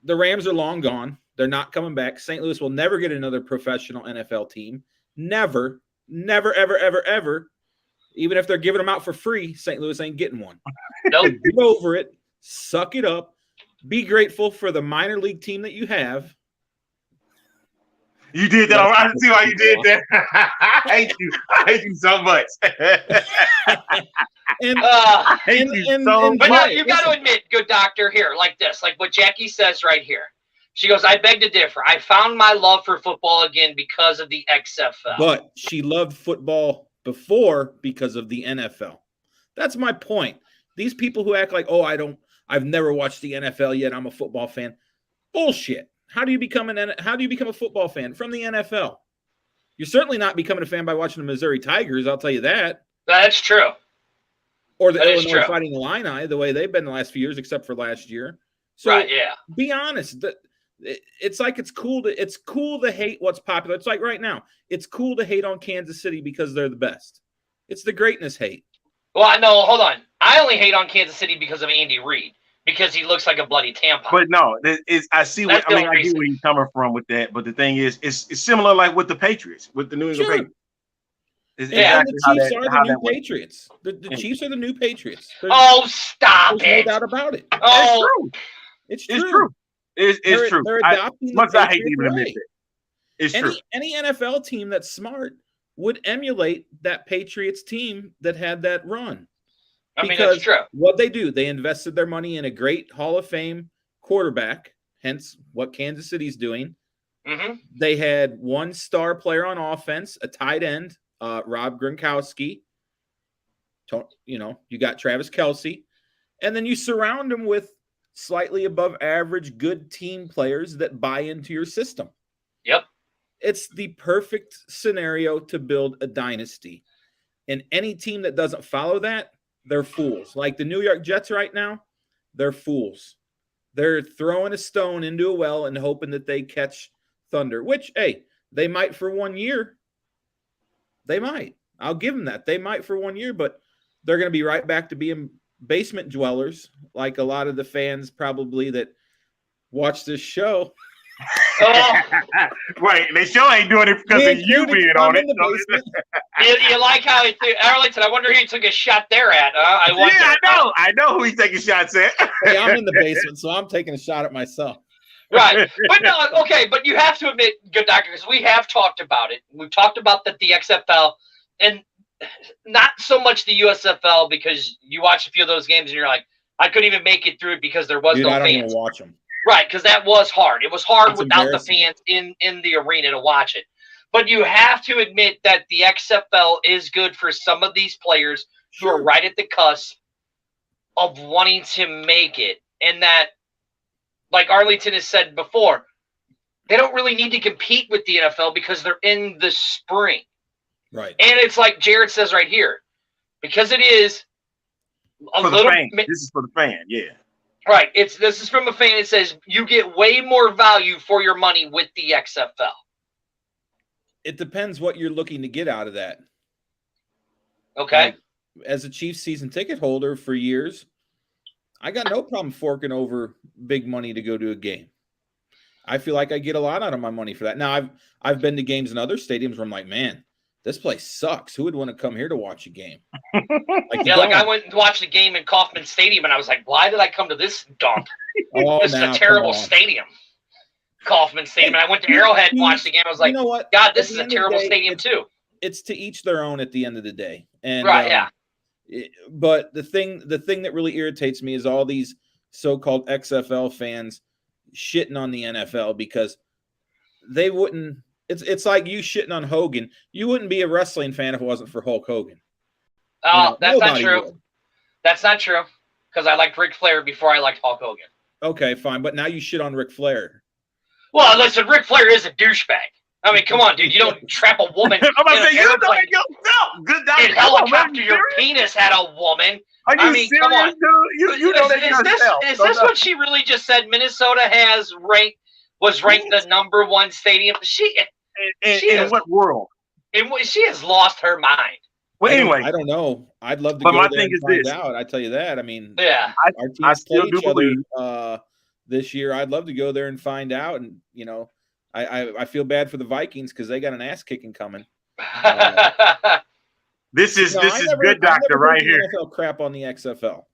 the Rams are long gone. They're not coming back. St. Louis will never get another professional NFL team. Never, ever, ever, ever. Even if they're giving them out for free, St. Louis ain't getting one. Nope. Get over it. Suck it up. Be grateful for the minor league team that you have. You did that. I see why you did that. I hate you. I hate you so much. And But no, you got to admit, good doctor, here, like this, like what Jackie says right here. She goes, "I beg to differ. I found my love for football again because of the XFL." But she loved football before because of the NFL. That's my point. These people who act like, I've never watched the NFL yet, I'm a football fan. Bullshit. How do you become a football fan? From the NFL. You're certainly not becoming a fan by watching the Missouri Tigers, I'll tell you that. That's true. Or the That is Illinois true. Fighting Illini, the way they've been the last few years, except for last year. So Right, yeah. be honest. It's like it's cool to hate what's popular. It's like right now, it's cool to hate on Kansas City because they're the best. It's the greatness hate. Well, no, hold on. I only hate on Kansas City because of Andy Reid, because he looks like a bloody tampon. But no, I see what That's the I only get where you're coming from with that. But the thing is, it's similar like with the Patriots, with the New England Sure. Patriots. It's Yeah. And the Chiefs are the new Patriots. The Chiefs are the new Patriots. Oh, stop There's it. no doubt about it. Oh, It's It's true. true. It's true. They're As adopting much as the I hate to even Patriot admit way. that. It's true. Any NFL team that's smart would emulate that Patriots team that had that run. I mean, Because that's true. what they do, they invested their money in a great Hall of Fame quarterback, hence what Kansas City's doing. Mm-hmm. They had one star player on offense, a tight end, Rob Gronkowski. You got Travis Kelce. And then you surround him with slightly above average, good team players that buy into your system. Yep. It's the perfect scenario to build a dynasty. And any team that doesn't follow that, they're fools. Like the New York Jets right now, they're fools. They're throwing a stone into a well and hoping that they catch thunder, which, hey, they might for 1 year. They might. I'll give them that. They might for 1 year, but they're going to be right back to being basement dwellers, like a lot of the fans probably that watch this show. Oh. Right, they sure ain't doing it because of you being on it. You like how he threw Arlington? I wonder who he took a shot there at. I know who he's taking shots at. Hey, I'm in the basement, so I'm taking a shot at myself. Right, but no, okay, but you have to admit, good doctor, because we have talked about it. We've talked about the XFL, and not so much the USFL, because you watch a few of those games and you're like, I couldn't even make it through it because there was no fans. I don't even watch them. Right, because that was hard. It was hard without the fans in the arena to watch it. But you have to admit that the XFL is good for some of these players who are right at the cusp of wanting to make it. And that, like Arlington has said before, they don't really need to compete with the NFL because they're in the spring. Right. And it's like Jared says right here, because it is a for little. The fan. This is for the fan, yeah. Right. This is from a fan. It says you get way more value for your money with the XFL. It depends what you're looking to get out of that. Okay. Like, as a Chiefs season ticket holder for years, I got no problem forking over big money to go to a game. I feel like I get a lot out of my money for that. Now, I've been to games in other stadiums where I'm like, man, this place sucks. Who would want to come here to watch a game? Like I went and watched a game in Kauffman Stadium, and I was like, why did I come to this dump? This is a terrible stadium. Kauffman Stadium. And I went to Arrowhead and watched the game. I was like, you know what? God, this is a terrible stadium too. It's to each their own at the end of the day. And right, yeah. But the thing that really irritates me is all these so-called XFL fans shitting on the NFL because they wouldn't. It's like you shitting on Hogan. You wouldn't be a wrestling fan if it wasn't for Hulk Hogan. Oh, that's not true. Would. That's not true because I liked Ric Flair before I liked Hulk Hogan. Okay, fine, but now you shit on Ric Flair. Well, listen, Ric Flair is a douchebag. I mean, come on, dude. You don't trap a woman I'm about to say, no, good in helicopter. Your penis had a woman. I mean, come on. Dude? You know that is this what she really just said? Minnesota was ranked the #1 stadium. In what world? She has lost her mind. Well, anyway, I don't know. I'd love to go there and find out. I tell you that. I mean, yeah, our teams play each other this year. I'd love to go there and find out. And I feel bad for the Vikings because they got an ass kicking coming. This is good doctor right here. NFL crap on the XFL.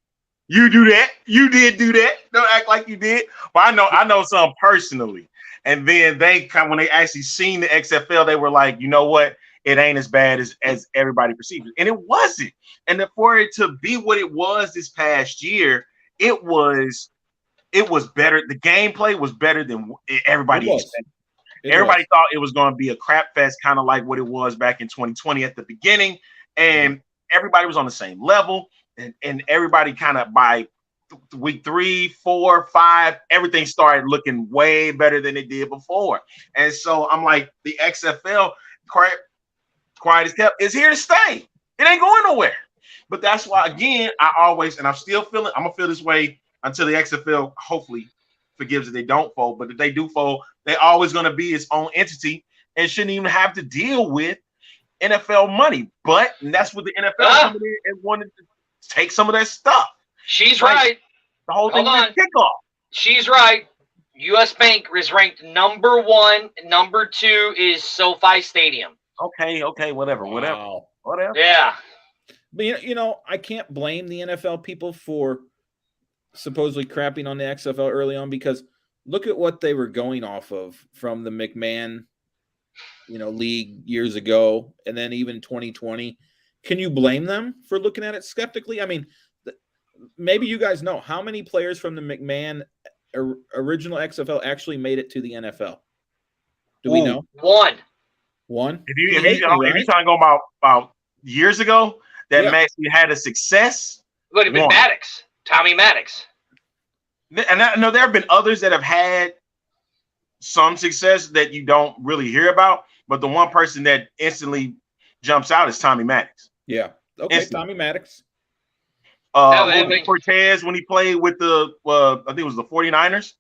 You do that. You did do that. Don't act like you did. But I know some personally. And then when they actually seen the XFL, they were like, you know what? It ain't as bad as everybody perceived it. And it wasn't. And for it to be what it was this past year, it was better. The gameplay was better than everybody expected. Everybody thought it was going to be a crap fest, kind of like what it was back in 2020 at the beginning. And everybody was on the same level. And everybody kind of by week 3, 4, 5, everything started looking way better than it did before. And so I'm like, the XFL, quiet as kept, is here to stay. It ain't going nowhere. But that's why, again, I'm gonna feel this way until the XFL hopefully forgives if they don't fold. But if they do fold, they're always gonna be its own entity and shouldn't even have to deal with NFL money. But that's what the NFL wanted to take some of that stuff. She's right. The whole thing was kickoff. She's right. U.S. Bank is ranked #1. #2 is SoFi Stadium. Okay, whatever. Yeah. But I can't blame the NFL people for supposedly crapping on the XFL early on because look at what they were going off of from the McMahon, league years ago, and then even 2020. Can you blame them for looking at it skeptically? I mean, maybe you guys know how many players from the McMahon original XFL actually made it to the NFL. Do we know? One. If you're trying to go about years ago, that actually had a success. Would have been Maddox, Tommy Maddox. and I know there have been others that have had some success that you don't really hear about, but the one person that instantly jumps out is Tommy Maddox. Yeah. Okay, instantly. Tommy Maddox. Cortez, when he played with the I think it was the 49ers,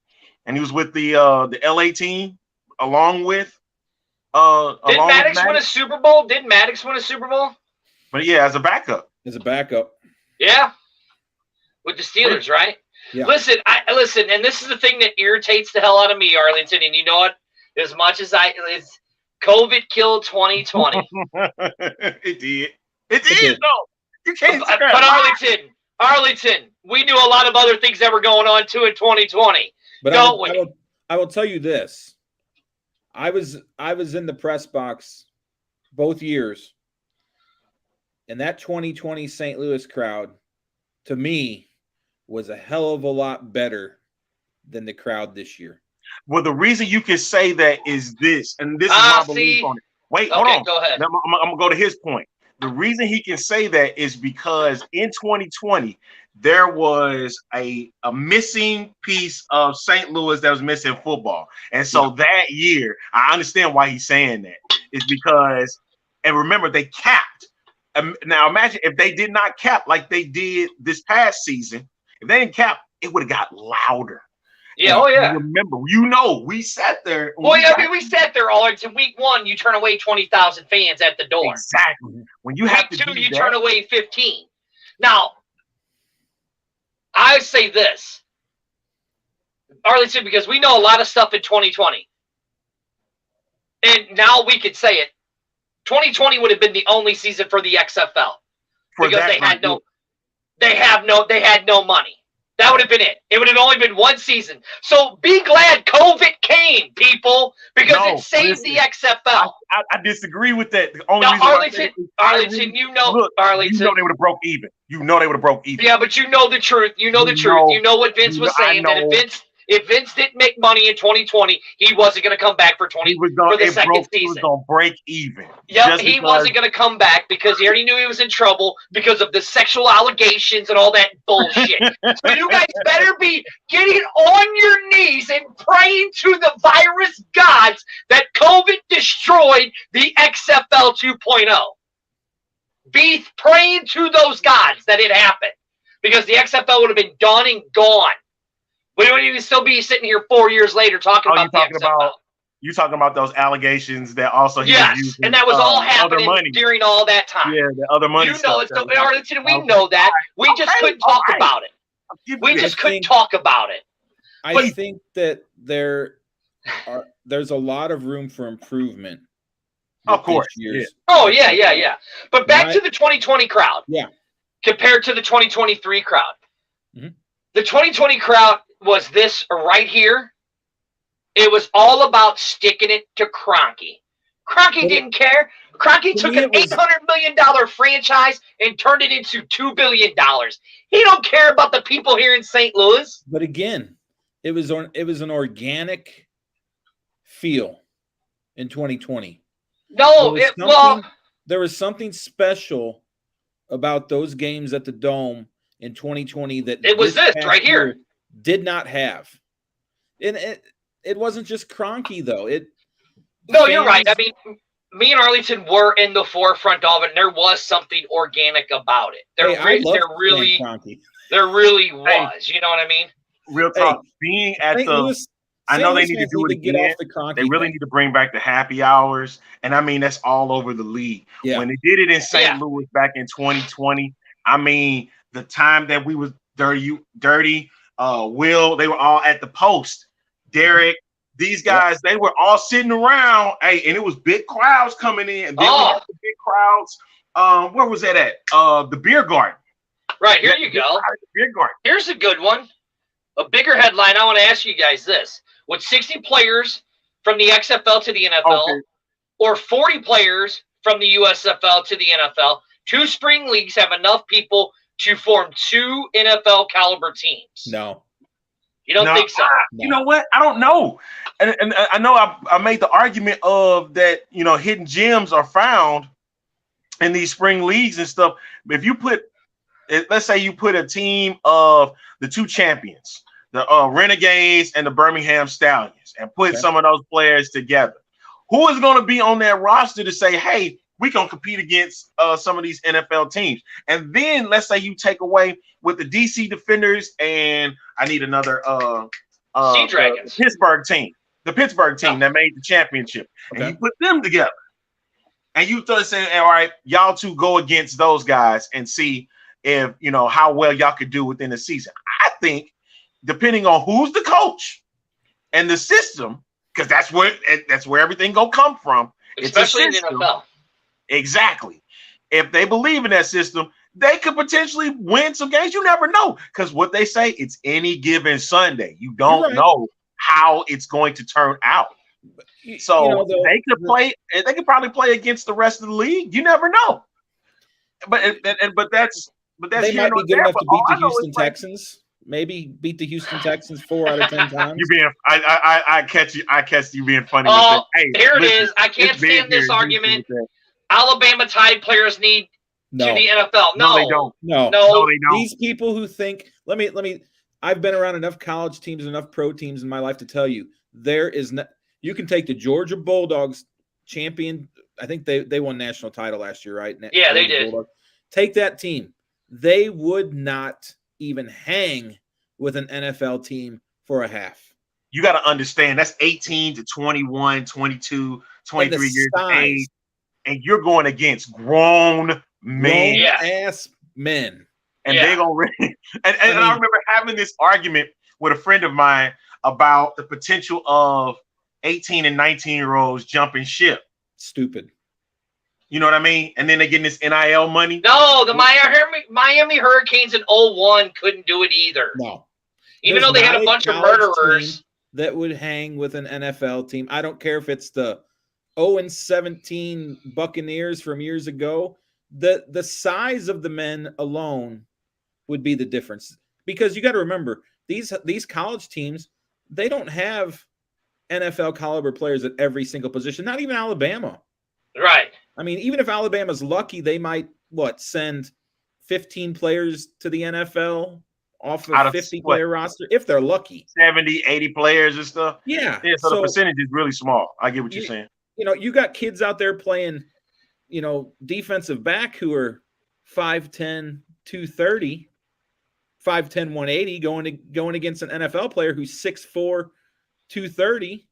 and he was with the LA team along with Did Maddox win a Super Bowl? Did Maddox win a Super Bowl? But yeah, as a backup. Yeah. With the Steelers, right? Yeah. Listen, and this is the thing that irritates the hell out of me, Arlington, and you know what? As much as COVID killed 2020. It did. No, you can't. But Arlington, we knew a lot of other things that were going on too in 2020. But I will tell you this: I was in the press box both years, and that 2020 St. Louis crowd, to me, was a hell of a lot better than the crowd this year. Well, the reason you can say that is this, and this is my belief on it. Wait, hold on. Go ahead. I'm gonna go to his point. The reason he can say that is because in 2020 there was a missing piece of St. Louis that was missing football, and so that year, I understand why he's saying that. Is because, and remember, they capped. Now imagine if they did not cap like they did this past season. If they didn't cap, it would have got louder. Yeah, Remember, we sat there. We sat there all until week 1. You turn away 20,000 fans at the door. Exactly. When you have week 2, you turn away 15. Now, I say this, Arlington, because we know a lot of stuff in 2020, and now we could say it. 2020 would have been the only season for the XFL because they had no money. That would have been it. It would have only been one season. So be glad COVID came, people, because it saved the XFL. I disagree with that. The only reason Arlington, you know they would have broke even. Yeah, but you know the truth. You know the truth. You know what Vince was saying. That if Vince didn't make money in 2020, he wasn't going to come back for the second season. He was going to break even. Yep, he wasn't going to come back because he already knew he was in trouble because of the sexual allegations and all that bullshit. So you guys better be getting on your knees and praying to the virus gods that COVID destroyed the XFL 2.0. Be praying to those gods that it happened because the XFL would have been done and gone. We don't even still be sitting here 4 years later talking about the XFL. You're talking about those allegations that also was using, and that was all happening during all that time. Yeah, the other money. You know it. So in Arlington, we know that. We just couldn't talk about it. We just couldn't talk about it. I think that there's a lot of room for improvement. Of course. Yeah. Oh, yeah. But back to the 2020 crowd. Yeah. Compared to the 2023 crowd. Mm-hmm. The 2020 crowd was this right here. It was all about sticking it to Kroenke. Kroenke didn't care. Kroenke took an $800 million franchise and turned it into $2 billion. He don't care about the people here in St. Louis. But again, it was an organic feel in 2020. No, there was something special about those games at the Dome in 2020 that it was this right here did not have. And it wasn't just Kroenke though. You're right. I mean, me and Arlington were in the forefront of it, and there was something organic about it. There really was. You know what I mean? Real talk. Being at I know they need to do it again. They really need to bring back the happy hours. And I mean, that's all over the league. Yeah. When they did it in St. Louis back in 2020, I mean, the time that we was dirty, Will, they were all at the post. Derek, these guys, they were all sitting around. Hey, and it was big crowds coming in. And then we had the big crowds. Where was that at? The beer garden. Right, here you go. Beer garden. Here's a good one. A bigger headline. I want to ask you guys this. Would 60 players from the XFL to the NFL or 40 players from the USFL to the NFL, 2 spring leagues have enough people to form 2 NFL caliber teams? No. You don't think so? You know what? I don't know. And I know I made the argument of that, hidden gems are found in these spring leagues and stuff. But if you let's say you put a team of the 2 champions, the Renegades and the Birmingham Stallions and put Okay. some of those players together. Who is going to be on that roster to say, hey, we can compete against some of these NFL teams? And then let's say you take away with the DC Defenders and I need another Sea Dragons. the Pittsburgh team that made the championship. Okay. And you put them together. And you start saying, all right, y'all two go against those guys and see if, you know, how well y'all could do within the season. I think depending on who's the coach and the system, because that's where everything gonna come from. Especially in the system. NFL. Exactly. If they believe in that system, they could potentially win some games. You never know. Because what they say, it's any given Sunday. You don't know how it's going to turn out. So they could probably play against the rest of the league. You never know. But that's they might be good enough to beat the Houston Texans. Maybe beat the Houston Texans 4 out of 10 times. I catch you being funny. Oh, with it. Hey, here it is. I can't stand this argument. Alabama Tide players need to the NFL. No, they don't. No, they don't. These people who think, let me. I've been around enough college teams, enough pro teams in my life to tell you there is no. You can take the Georgia Bulldogs champion. I think they won national title last year, right? Yeah, they did. Bulldogs. Take that team. They would not even hang with an NFL team for a half. You got to understand that's 18 to 21, 22, 23 years of age. And you're going against grown ass men. And they're going to really – and I remember having this argument with a friend of mine about the potential of 18 and 19-year-olds jumping ship. Stupid. You know what I mean? And then they getting this NIL money. No, the Miami Hurricanes in 01 couldn't do it either. No. Even though they had a bunch of murderers. That would hang with an NFL team. I don't care if it's the 0-17 Buccaneers from years ago. The size of the men alone would be the difference. Because you got to remember, these college teams, they don't have NFL caliber players at every single position, not even Alabama. Right. I mean, even if Alabama's lucky, they might, send 15 players to the NFL off of 50-player roster, if they're lucky. 70, 80 players and stuff. Yeah. So the percentage is really small. I get what you're saying. You know, you got kids out there playing, defensive back who are 5'10", 230, 5'10", 180, going against an NFL player who's 6'4", 230,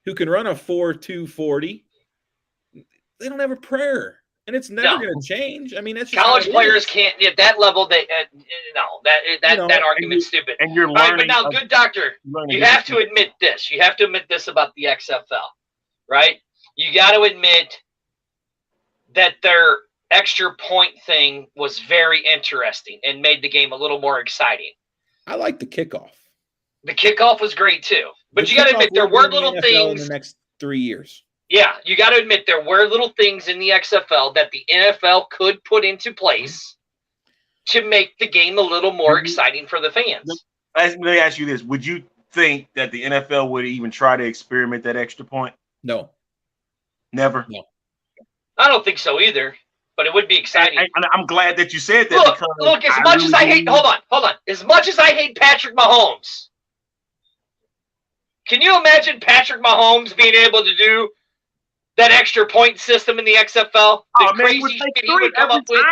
who can run a 4.2 40. They don't have a prayer, and it's never going to change. I mean, that's just college players can't at that level. That argument's stupid. And you're learning. But now, good doctor, you have to admit this. You have to admit this about the XFL, right? You got to admit that their extra point thing was very interesting and made the game a little more exciting. I like the kickoff. The kickoff was great too, but you got to admit there were little things in the next 3 years. Yeah, you got to admit there were little things in the XFL that the NFL could put into place to make the game a little more exciting for the fans. Let me ask you this. Would you think that the NFL would even try to experiment that extra point? No. Never? No. I don't think so either, but it would be exciting. And I'm glad that you said that. Look, as much as I hate – hold on. As much as I hate Patrick Mahomes, can you imagine Patrick Mahomes being able to do – that extra point system in the XFL? The crazy shit he would come up with.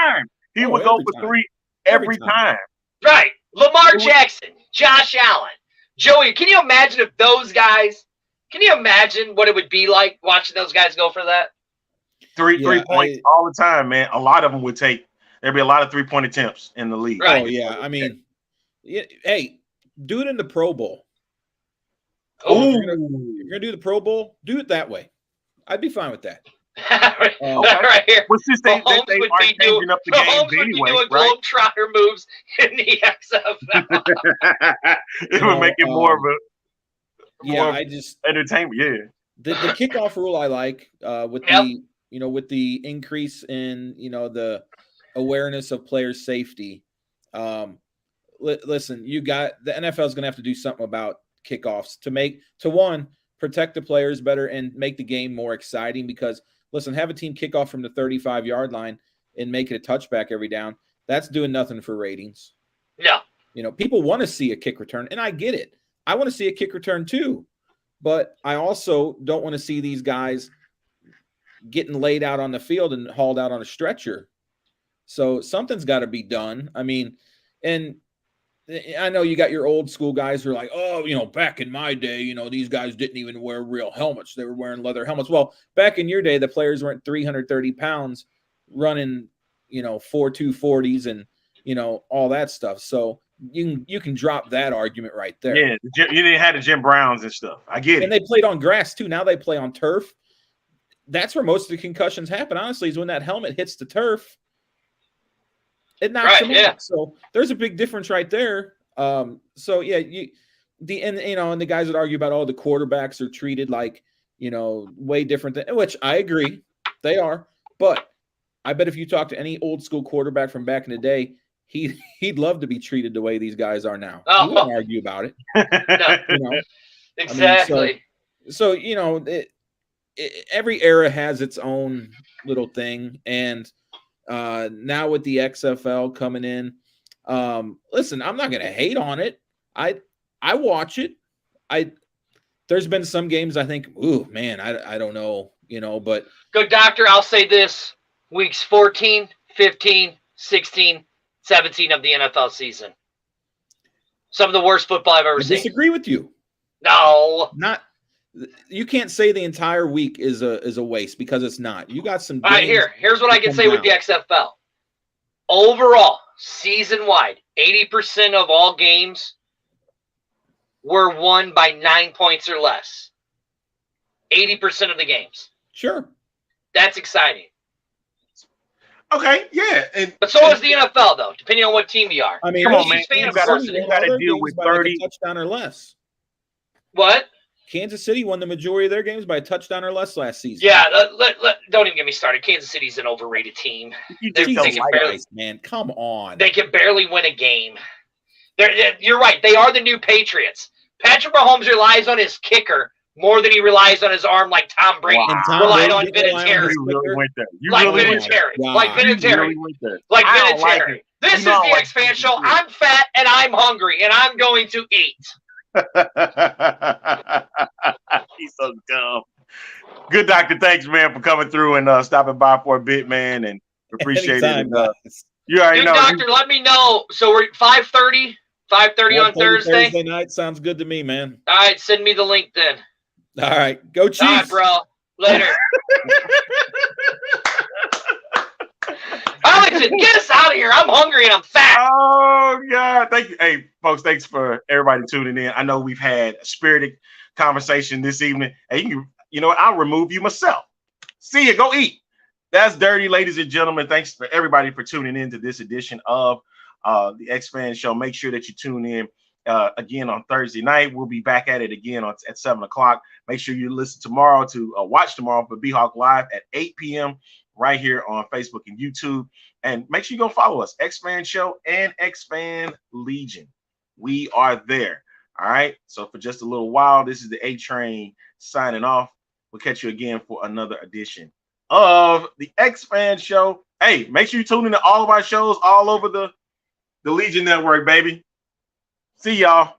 He would go for 3 every time. Right. Lamar Jackson, Josh Allen, Joey. Can you imagine if those guys – can you imagine what it would be like watching those guys go for that? Three points all the time, man. A lot of them would take – there'd be a lot of 3-point attempts in the league. Right. Oh, yeah. I mean, hey, do it in the Pro Bowl. Oh, if you're going to do the Pro Bowl, do it that way. I'd be fine with that. Right here. Well, since they are changing up the games anyway, right? Globetrotter moves in the XFL. It would make it more of a entertainment. Yeah. The kickoff rule I like with the increase in the awareness of player safety. Listen, you got the NFL is going to have to do something about kickoffs to protect the players better and make the game more exciting, because listen, have a team kick off from the 35-yard line and make it a touchback every down. That's doing nothing for ratings. No. You know, people want to see a kick return, and I get it. I want to see a kick return too, but I also don't want to see these guys getting laid out on the field and hauled out on a stretcher. So something's got to be done. I mean, and I know you got your old school guys who are like, oh, you know, back in my day, you know, these guys didn't even wear real helmets. They were wearing leather helmets. Well, back in your day, the players weren't 330 pounds running, you know, 4.2 40s and, you know, all that stuff. So you can drop that argument right there. Yeah, you didn't have the Jim Browns and stuff. I get it. And they played on grass too. Now they play on turf. That's where most of the concussions happen, honestly, is when that helmet hits the turf. It knocks them out. So there's a big difference right there. So yeah, and the guys that argue about the quarterbacks are treated like, you know, way different than, which I agree they are. But I bet if you talk to any old school quarterback from back in the day, he'd love to be treated the way these guys are now. He wouldn't argue about it. No. You know? Exactly. I mean, so you know, every era has its own little thing, and now with the XFL coming in, listen, I'm not going to hate on it. I watch it. There's been some games I think, ooh, man, I don't know, you know, but good doctor. I'll say this: weeks 14, 15, 16, 17 of the NFL season. Some of the worst football I've ever seen. I disagree with you. No, you can't say the entire week is a waste, because it's not. You got some. All right, here's what I can say with the XFL. Overall, season-wide, 80% of all games were won by 9 points or less. 80% of the games. Sure. That's exciting. Okay, yeah. But so is the NFL, though, depending on what team you are. I mean, come on, man. You got to deal with 30 touchdown or less. What? Kansas City won the majority of their games by a touchdown or less last season. Yeah, don't even get me started. Kansas City's an overrated team. Man, come on. They can barely win a game. You're right. They are the new Patriots. Patrick Mahomes relies on his kicker more than he relies on his arm, like Tom Brady relied on Vinatieri. Like Vinatieri. This is the X-Fan Show. I'm fat and I'm hungry and I'm going to eat. He's so dumb. Good doctor, thanks, man, for coming through and stopping by for a bit, man, and appreciate it. You already know. Doctor, let me know. So we're at 5:30 on Thursday night. Sounds good to me, man. All right, send me the link then. All right, go Chiefs. All right, bro. Later. Alex, get us out of here. I'm hungry and I'm fat. Oh, God. Thank you. Hey, folks, thanks for everybody tuning in. I know we've had a spirited conversation this evening. Hey, you know what? I'll remove you myself. See you. Go eat. That's dirty, ladies and gentlemen. Thanks for everybody for tuning in to this edition of the X-Fan Show. Make sure that you tune in again on Thursday night. We'll be back at it again at 7 o'clock. Make sure you listen tomorrow watch tomorrow for B-Hawk Live at 8 p.m. right here on Facebook and YouTube. And make sure you go follow us, X-Fan Show and X-Fan Legion. We are there. All right. So for just a little while, this is the A-Train signing off. We'll catch you again for another edition of the X-Fan Show. Hey, make sure you tune in to all of our shows all over the Legion Network, baby. See y'all.